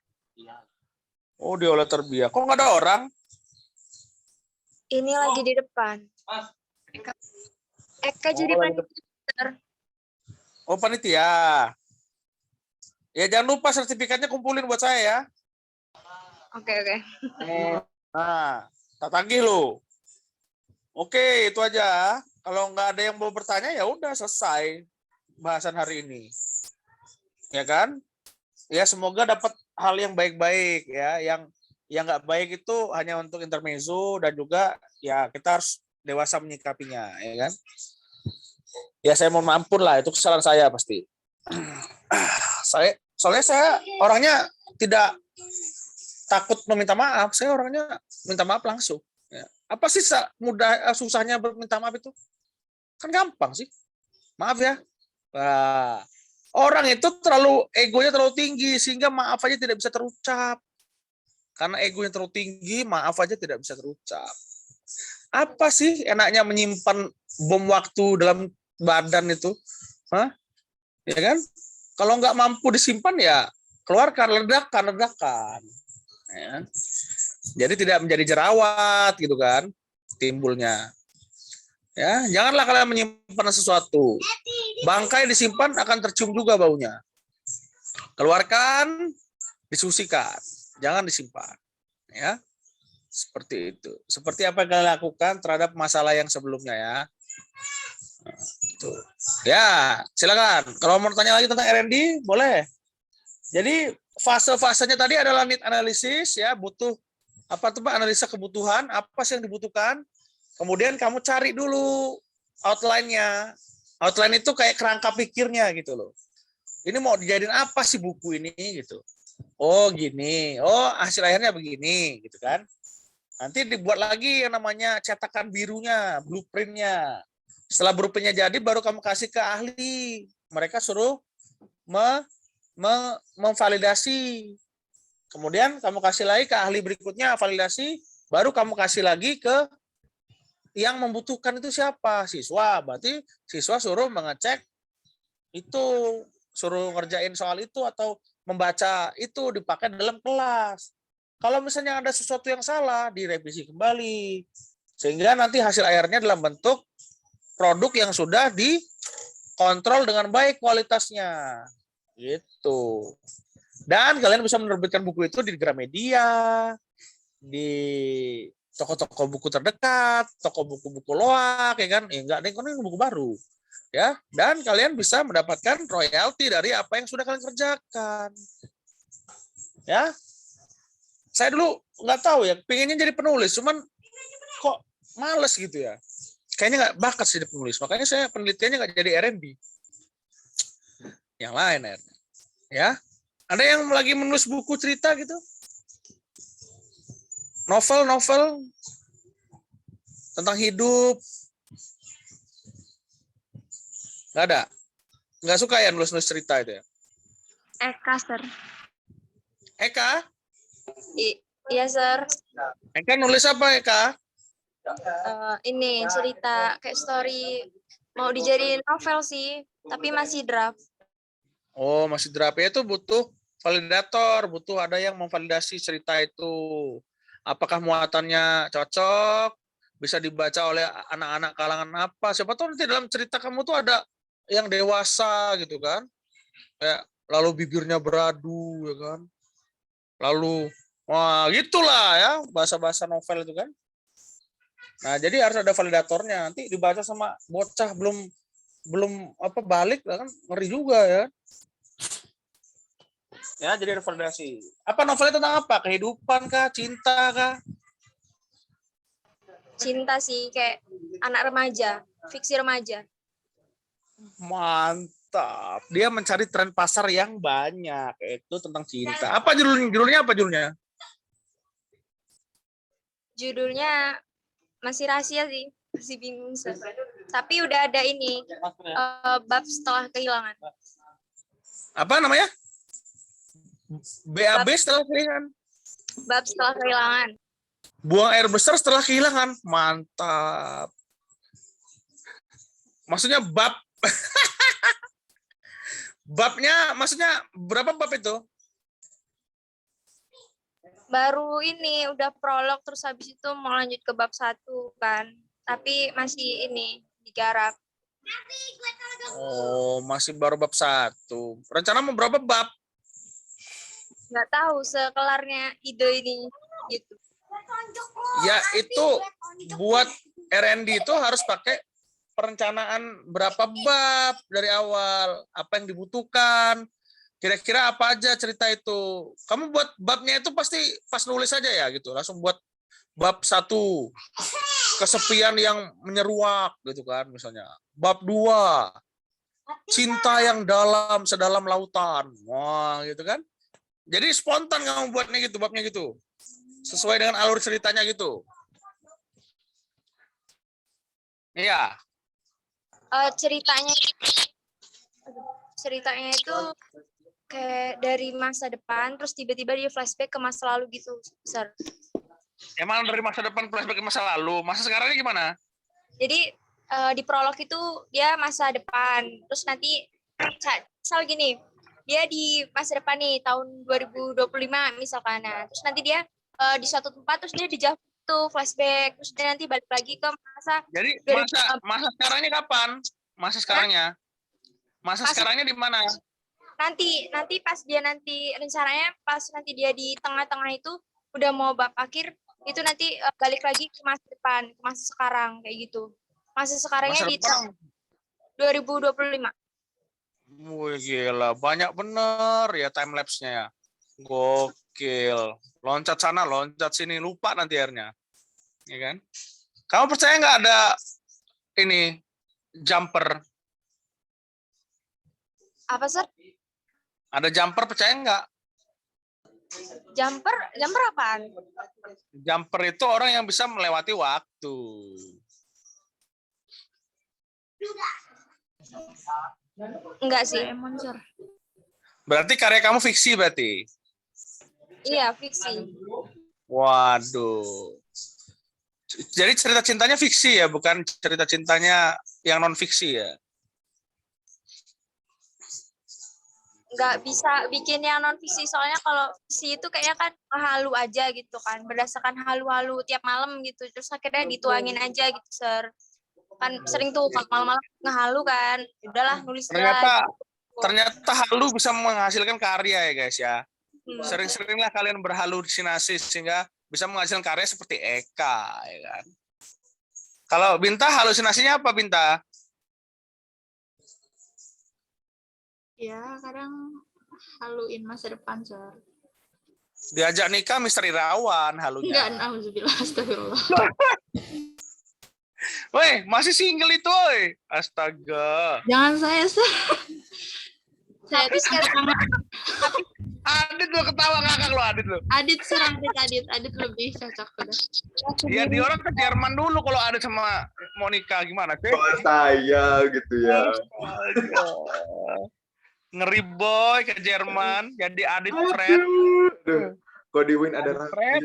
Oh, di aula tarbiyah. Kok nggak ada orang? Ini lagi di depan. Eka jadi lagi panitia. Oh, panitia. Ya, jangan lupa sertifikatnya kumpulin buat saya ya. Oke. Nah, tak tagih lo. Oke, itu aja. Kalau nggak ada yang mau bertanya, ya udah selesai bahasan hari ini. Ya kan? Ya, semoga dapat hal yang baik-baik ya. Yang nggak baik itu hanya untuk intermezzo dan juga ya kita harus dewasa menyikapinya, ya kan? Ya, saya mohon ampun lah, itu kesalahan saya pasti. Soalnya saya orangnya tidak takut meminta maaf, saya orangnya minta maaf langsung. Ya. Apa sih susahnya minta maaf itu? Kan gampang sih. Maaf ya. Nah, orang itu egonya terlalu tinggi sehingga maaf aja tidak bisa terucap. Karena egonya terlalu tinggi, maaf aja tidak bisa terucap. Apa sih enaknya menyimpan bom waktu dalam badan itu? Hah? Ya kan? Kalau nggak mampu disimpan ya keluarkan, ledakan. Ya. Jadi tidak menjadi jerawat gitu kan timbulnya. Ya, janganlah kalian menyimpan sesuatu. Bangkai disimpan akan tercium juga baunya. Keluarkan, disusikan. Jangan disimpan. Ya. Seperti itu. Seperti apa yang kalian lakukan terhadap masalah yang sebelumnya ya. Tuh. Ya, silakan. Kalau mau tanya lagi tentang R&D, boleh. Jadi fase-fasenya tadi adalah need analysis ya, butuh apa tuh Pak, analisa kebutuhan, apa sih yang dibutuhkan. Kemudian kamu cari dulu outline-nya. Outline itu kayak kerangka pikirnya gitu loh. Ini mau dijadiin apa sih buku ini gitu. Oh, gini. Oh, hasil akhirnya begini gitu kan. Nanti dibuat lagi yang namanya cetakan birunya, blueprint-nya. Setelah blueprint-nya jadi baru kamu kasih ke ahli. Mereka suruh memvalidasi. Kemudian kamu kasih lagi ke ahli berikutnya validasi, baru kamu kasih lagi ke yang membutuhkan itu siapa? Siswa. Berarti siswa suruh mengecek itu, suruh ngerjain soal itu atau membaca itu dipakai dalam kelas. Kalau misalnya ada sesuatu yang salah, direvisi kembali. Sehingga nanti hasil akhirnya dalam bentuk produk yang sudah dikontrol dengan baik kualitasnya. Gitu. Dan kalian bisa menerbitkan buku itu di Gramedia, di toko-toko buku terdekat, toko buku-buku loak, ya kan? Enggak, ini buku baru. Ya, dan kalian bisa mendapatkan royalti dari apa yang sudah kalian kerjakan. Ya. Saya dulu nggak tahu ya, pengennya jadi penulis, cuman kok males gitu ya. Kayaknya nggak bakat sih jadi penulis, makanya saya penelitiannya nggak jadi R&D. Yang lain ya. Ada yang lagi menulis buku cerita gitu? Novel tentang hidup? Nggak ada? Nggak suka ya nulis cerita itu ya? Eka, Sir. Eka? Iya, Sir. Eka nulis apa Eka? Ini cerita kayak story mau dijadiin novel sih, tapi masih draft. Oh, masih draft ya, itu butuh validator, butuh ada yang memvalidasi cerita itu. Apakah muatannya cocok, bisa dibaca oleh anak-anak kalangan apa? Siapa tahu nanti dalam cerita kamu tuh ada yang dewasa gitu kan. Kayak lalu bibirnya beradu ya kan. Lalu wah, gitulah ya bahasa-bahasa novel itu kan. Nah, jadi harus ada validatornya. Nanti dibaca sama bocah belum apa balik kan ngeri juga ya. Ya, jadi ada validasi. Apa novelnya tentang apa? Kehidupan kah? Cinta kah? Cinta sih, kayak anak remaja, fiksi remaja. Mantap. Dia mencari tren pasar yang banyak. Itu tentang cinta. Apa judulnya? Judulnya apa judulnya? Judulnya masih rahasia sih, masih bingung, Sir. Tapi udah ada ini, bab setelah kehilangan. Apa namanya? BAB setelah kehilangan. Bab setelah kehilangan. Buang air besar setelah kehilangan. Mantap. Maksudnya bab. Babnya maksudnya berapa bab itu? Baru ini udah prolog, terus habis itu mau lanjut ke bab 1 kan. Tapi masih ini digarap. Oh, masih baru bab 1. Rencana mau berapa bab? Nggak tahu sekelarnya ide ini gitu. Ya itu buat R&D itu harus pakai perencanaan berapa bab dari awal, apa yang dibutuhkan, kira-kira apa aja cerita itu. Kamu buat babnya itu pasti pas nulis aja ya gitu, langsung buat bab 1 kesepian yang menyeruak gitu kan misalnya. Bab 2 cinta yang dalam sedalam lautan. Wah, gitu kan. Jadi spontan kamu buatnya gitu, babnya gitu. Sesuai dengan alur ceritanya gitu. Iya. Ceritanya itu kayak dari masa depan, terus tiba-tiba dia flashback ke masa lalu gitu, Sir. Emang dari masa depan flashback ke masa lalu, masa sekarangnya gimana? Jadi di prolog itu dia masa depan, terus nanti misal gini, dia di masa depan nih tahun 2025 misalkan, nah, terus nanti dia di suatu tempat, terus dia dijauh tuh flashback, terus dia nanti balik lagi ke masa. Jadi masa sekarangnya kapan? Masa sekarangnya? Masa sekarangnya di mana? Nanti pas dia nanti rencananya pas nanti dia di tengah-tengah itu udah mau bab akhir, itu nanti balik lagi ke masa depan, ke masa sekarang kayak gitu. Masa sekarangnya Masa di depan. 2025. Wih gila, banyak bener ya time lapse-nya ya. Gokil. Loncat sana, loncat sini, lupa nanti akhirnya. Ya kan? Kamu percaya nggak ada ini jumper? Apa, Sir? Ada jumper, percaya nggak? Jumper apaan? Jumper itu orang yang bisa melewati waktu. Enggak sih. Berarti karya kamu fiksi berarti? Iya, fiksi. Waduh. Jadi cerita cintanya fiksi ya, bukan cerita cintanya yang non fiksi ya? Nggak bisa bikin yang non fiksi, soalnya kalau fiksi itu kayaknya kan halu aja gitu kan, berdasarkan halu-halu tiap malam gitu, terus akhirnya dituangin aja gitu, Sir. Kan sering tuh malam-malam ngehalu kan, udahlah nulis Ternyata halu bisa menghasilkan karya ya guys ya. Sering-seringlah kalian berhalusinasi sehingga bisa menghasilkan karya seperti Eka ya kan. Kalau Binta halusinasinya apa Binta? Ya, kadang haluin masa depan, Sir. Diajak nikah misteri rawan halunya. Enggak, nauzubillah, astagfirullah. Woi, masih single itu, woi. Astaga. Jangan saya, Sir. Saya tuh Adit lo ketawa ngakak lo, Adit lo. Adit, Sir, Adit lebih cocok udah. Ya di orang ke Jerman dulu kalau Adit sama Monica gimana sih? Kok saya gitu ya. Ngeri boy ke Jerman, jadi Adit friend. Aduh, Kok di Win ada rap? Nah.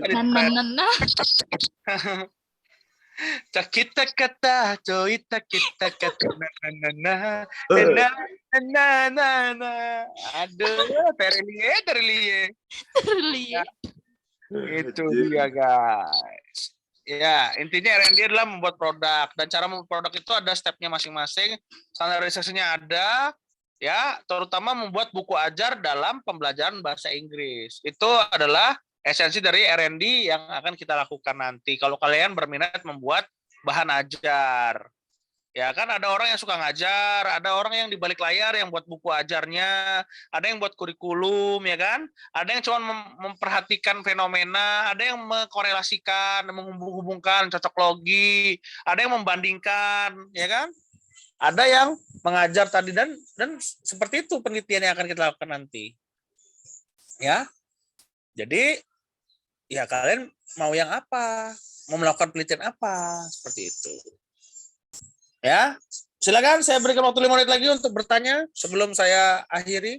Kita kata, coita kita kata, na. Aduh, terlie. Ya, itu dia guys. Ya, intinya R&D adalah membuat produk, dan cara membuat produk itu ada stepnya masing-masing, standarisasinya ada, ya, terutama membuat buku ajar dalam pembelajaran bahasa Inggris. Itu adalah esensi dari R&D yang akan kita lakukan nanti. Kalau kalian berminat membuat bahan ajar, ya kan ada orang yang suka ngajar, ada orang yang di balik layar yang buat buku ajarnya, ada yang buat kurikulum, ya kan? Ada yang cuma memperhatikan fenomena, ada yang mengkorelasikan, menghubung-hubungkan, cocok logi, ada yang membandingkan, ya kan? Ada yang mengajar tadi dan seperti itu penelitian yang akan kita lakukan nanti. Ya. Jadi ya kalian mau yang apa? Mau melakukan penelitian apa? Seperti itu. Ya. Silakan saya berikan waktu 5 menit lagi untuk bertanya sebelum saya akhiri.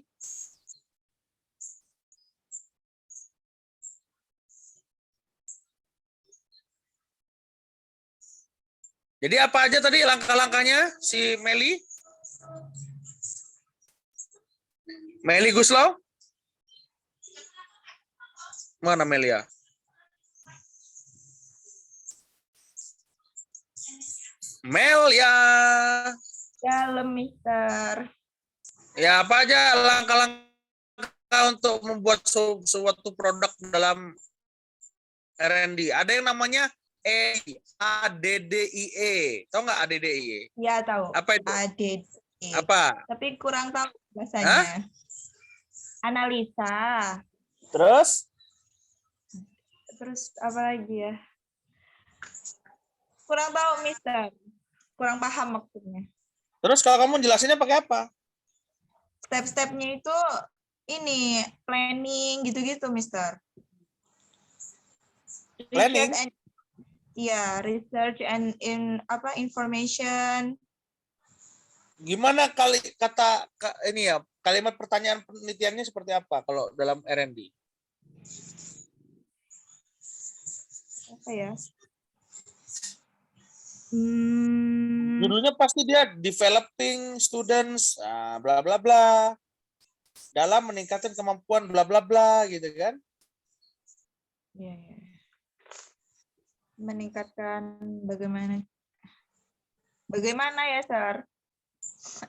Jadi apa aja tadi langkah-langkahnya si Meli? Meli Guslau? Mana Melia? Melia. Dalam, Mister. Ya, apa aja langkah-langkah untuk membuat suatu produk dalam R&D? Ada yang namanya ADDIE. Tahu nggak ADDIE? Ya, tahu. Apa itu? ADDIE. Apa? Tapi kurang tahu bahasanya. Analisa. Terus apa lagi ya? Kurang tahu, Mister. Kurang paham maksudnya. Terus kalau kamu jelasinnya pakai apa? Step-stepnya itu ini planning gitu-gitu, Mister. Planning? Research and information. Gimana ini ya, kalimat pertanyaan penelitiannya seperti apa kalau dalam R&D? Apa ya? Judulnya pasti dia developing students, bla bla bla, dalam meningkatkan kemampuan bla bla bla, gitu kan? Ya. Meningkatkan bagaimana ya, Sir?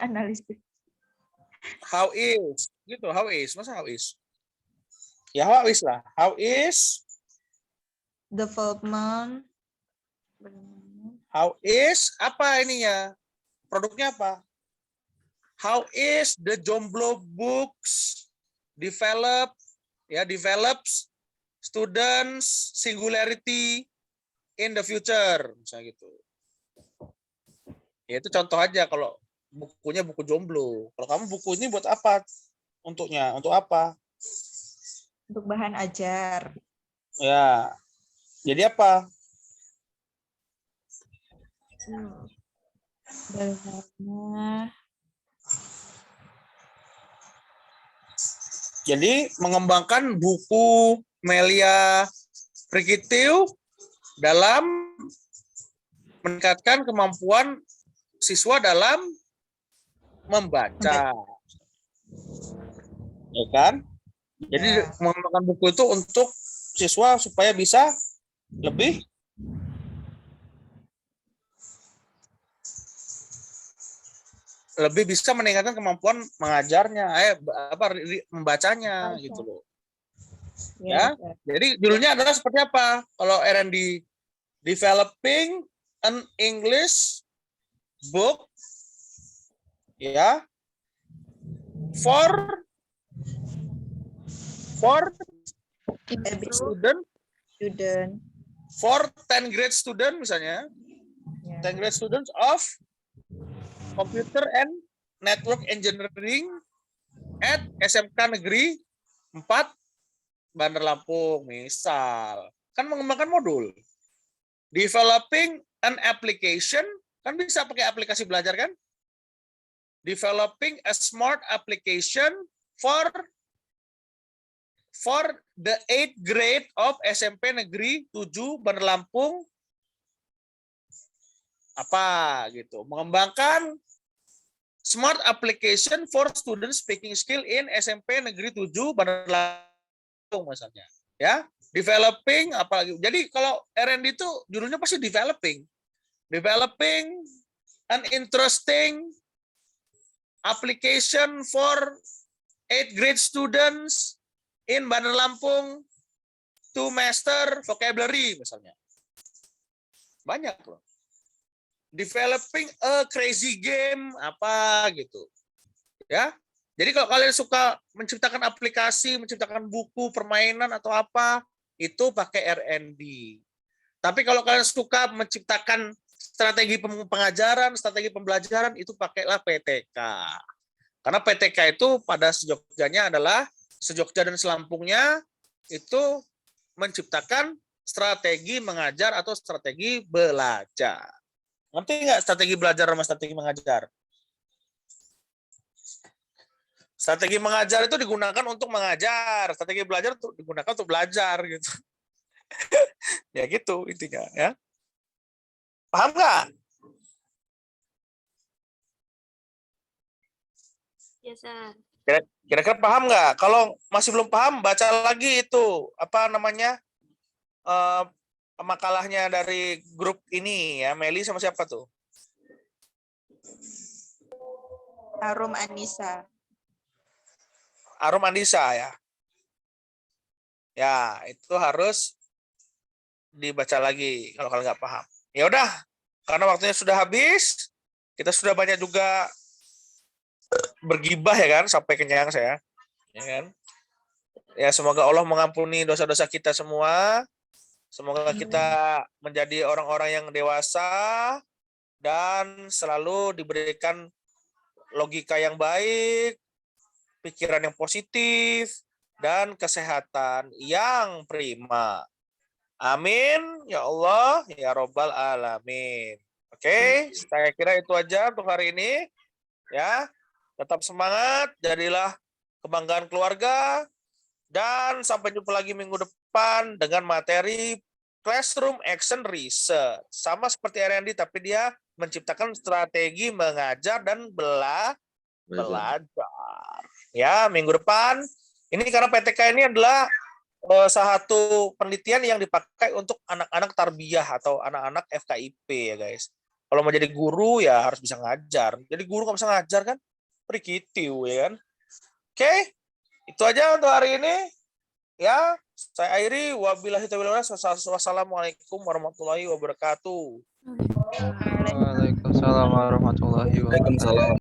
Analisis. How is, gitu. How is, masa how is? Ya how is lah. How is Development. How is apa ininya? Produknya apa? How is the Jomblo books develops students singularity in the future, misalnya gitu. Ya itu contoh aja kalau bukunya buku Jomblo. Kalau kamu buku ini buat apa? Untuknya, untuk apa? Untuk bahan ajar. Ya. Jadi apa? Jadi mengembangkan buku Melia Prikitiu dalam meningkatkan kemampuan siswa dalam membaca. Ya kan? Jadi mengembangkan buku itu untuk siswa supaya bisa lebih bisa meningkatkan kemampuan mengajarnya, membacanya gitu loh. Ya. Jadi judulnya adalah seperti apa? Kalau R&D, developing an English book ya for student for 10 grade student misalnya, 10 grade students of Computer and Network Engineering at SMK Negeri 4 Bandar Lampung, misal. Kan mengembangkan modul. Developing an application, kan bisa pakai aplikasi belajar kan? Developing a smart application for for the 8th grade of SMP Negeri 7 Bandar Lampung apa gitu. Mengembangkan smart application for student speaking skill in SMP Negeri 7 Bandar Lampung misalnya. Ya, developing apalagi. Jadi kalau R&D itu judulnya pasti developing. Developing an interesting application for 8th grade students in Bandar Lampung to master vocabulary misalnya. Banyak loh. Developing a crazy game apa gitu. Ya. Jadi kalau kalian suka menciptakan aplikasi, menciptakan buku, permainan atau apa, itu pakai R&D. Tapi kalau kalian suka menciptakan strategi pengajaran, strategi pembelajaran, itu pakailah PTK. Karena PTK itu pada sejogjanya adalah sejogja dan selampungnya itu menciptakan strategi mengajar atau strategi belajar. Ngerti nggak strategi belajar sama strategi mengajar? Strategi mengajar itu digunakan untuk mengajar, strategi belajar itu digunakan untuk belajar gitu. Ya gitu intinya ya. Paham nggak? Yes, sir. Kira-kira paham nggak? Kalau masih belum paham, baca lagi itu apa namanya makalahnya dari grup ini ya. Meli sama siapa tuh? Arum Anissa. Arum Andisa ya. Ya, itu harus dibaca lagi kalau kalian nggak paham. Ya udah, karena waktunya sudah habis, kita sudah banyak juga bergibah ya kan, sampai kenyang saya. Ya kan? Ya semoga Allah mengampuni dosa-dosa kita semua. Semoga kita menjadi orang-orang yang dewasa dan selalu diberikan logika yang baik, pikiran yang positif, dan kesehatan yang prima. Amin. Ya Allah, ya Robbal Alamin. Oke, saya kira itu aja untuk hari ini. Ya, tetap semangat, jadilah kebanggaan keluarga, dan sampai jumpa lagi minggu depan dengan materi Classroom Action Research. Sama seperti R&D, tapi dia menciptakan strategi mengajar dan belajar. Ya, minggu depan. Ini karena PTK ini adalah salah satu penelitian yang dipakai untuk anak-anak tarbiyah atau anak-anak FKIP ya guys. Kalau mau jadi guru ya harus bisa ngajar. Jadi guru nggak bisa ngajar kan? Prikitiu ya kan? Oke, itu aja untuk hari ini. Ya, saya akhiri. Wabillahi taufiq wal hidayah. Wassalamualaikum warahmatullahi wabarakatuh. Waalaikumsalam warahmatullahi wabarakatuh.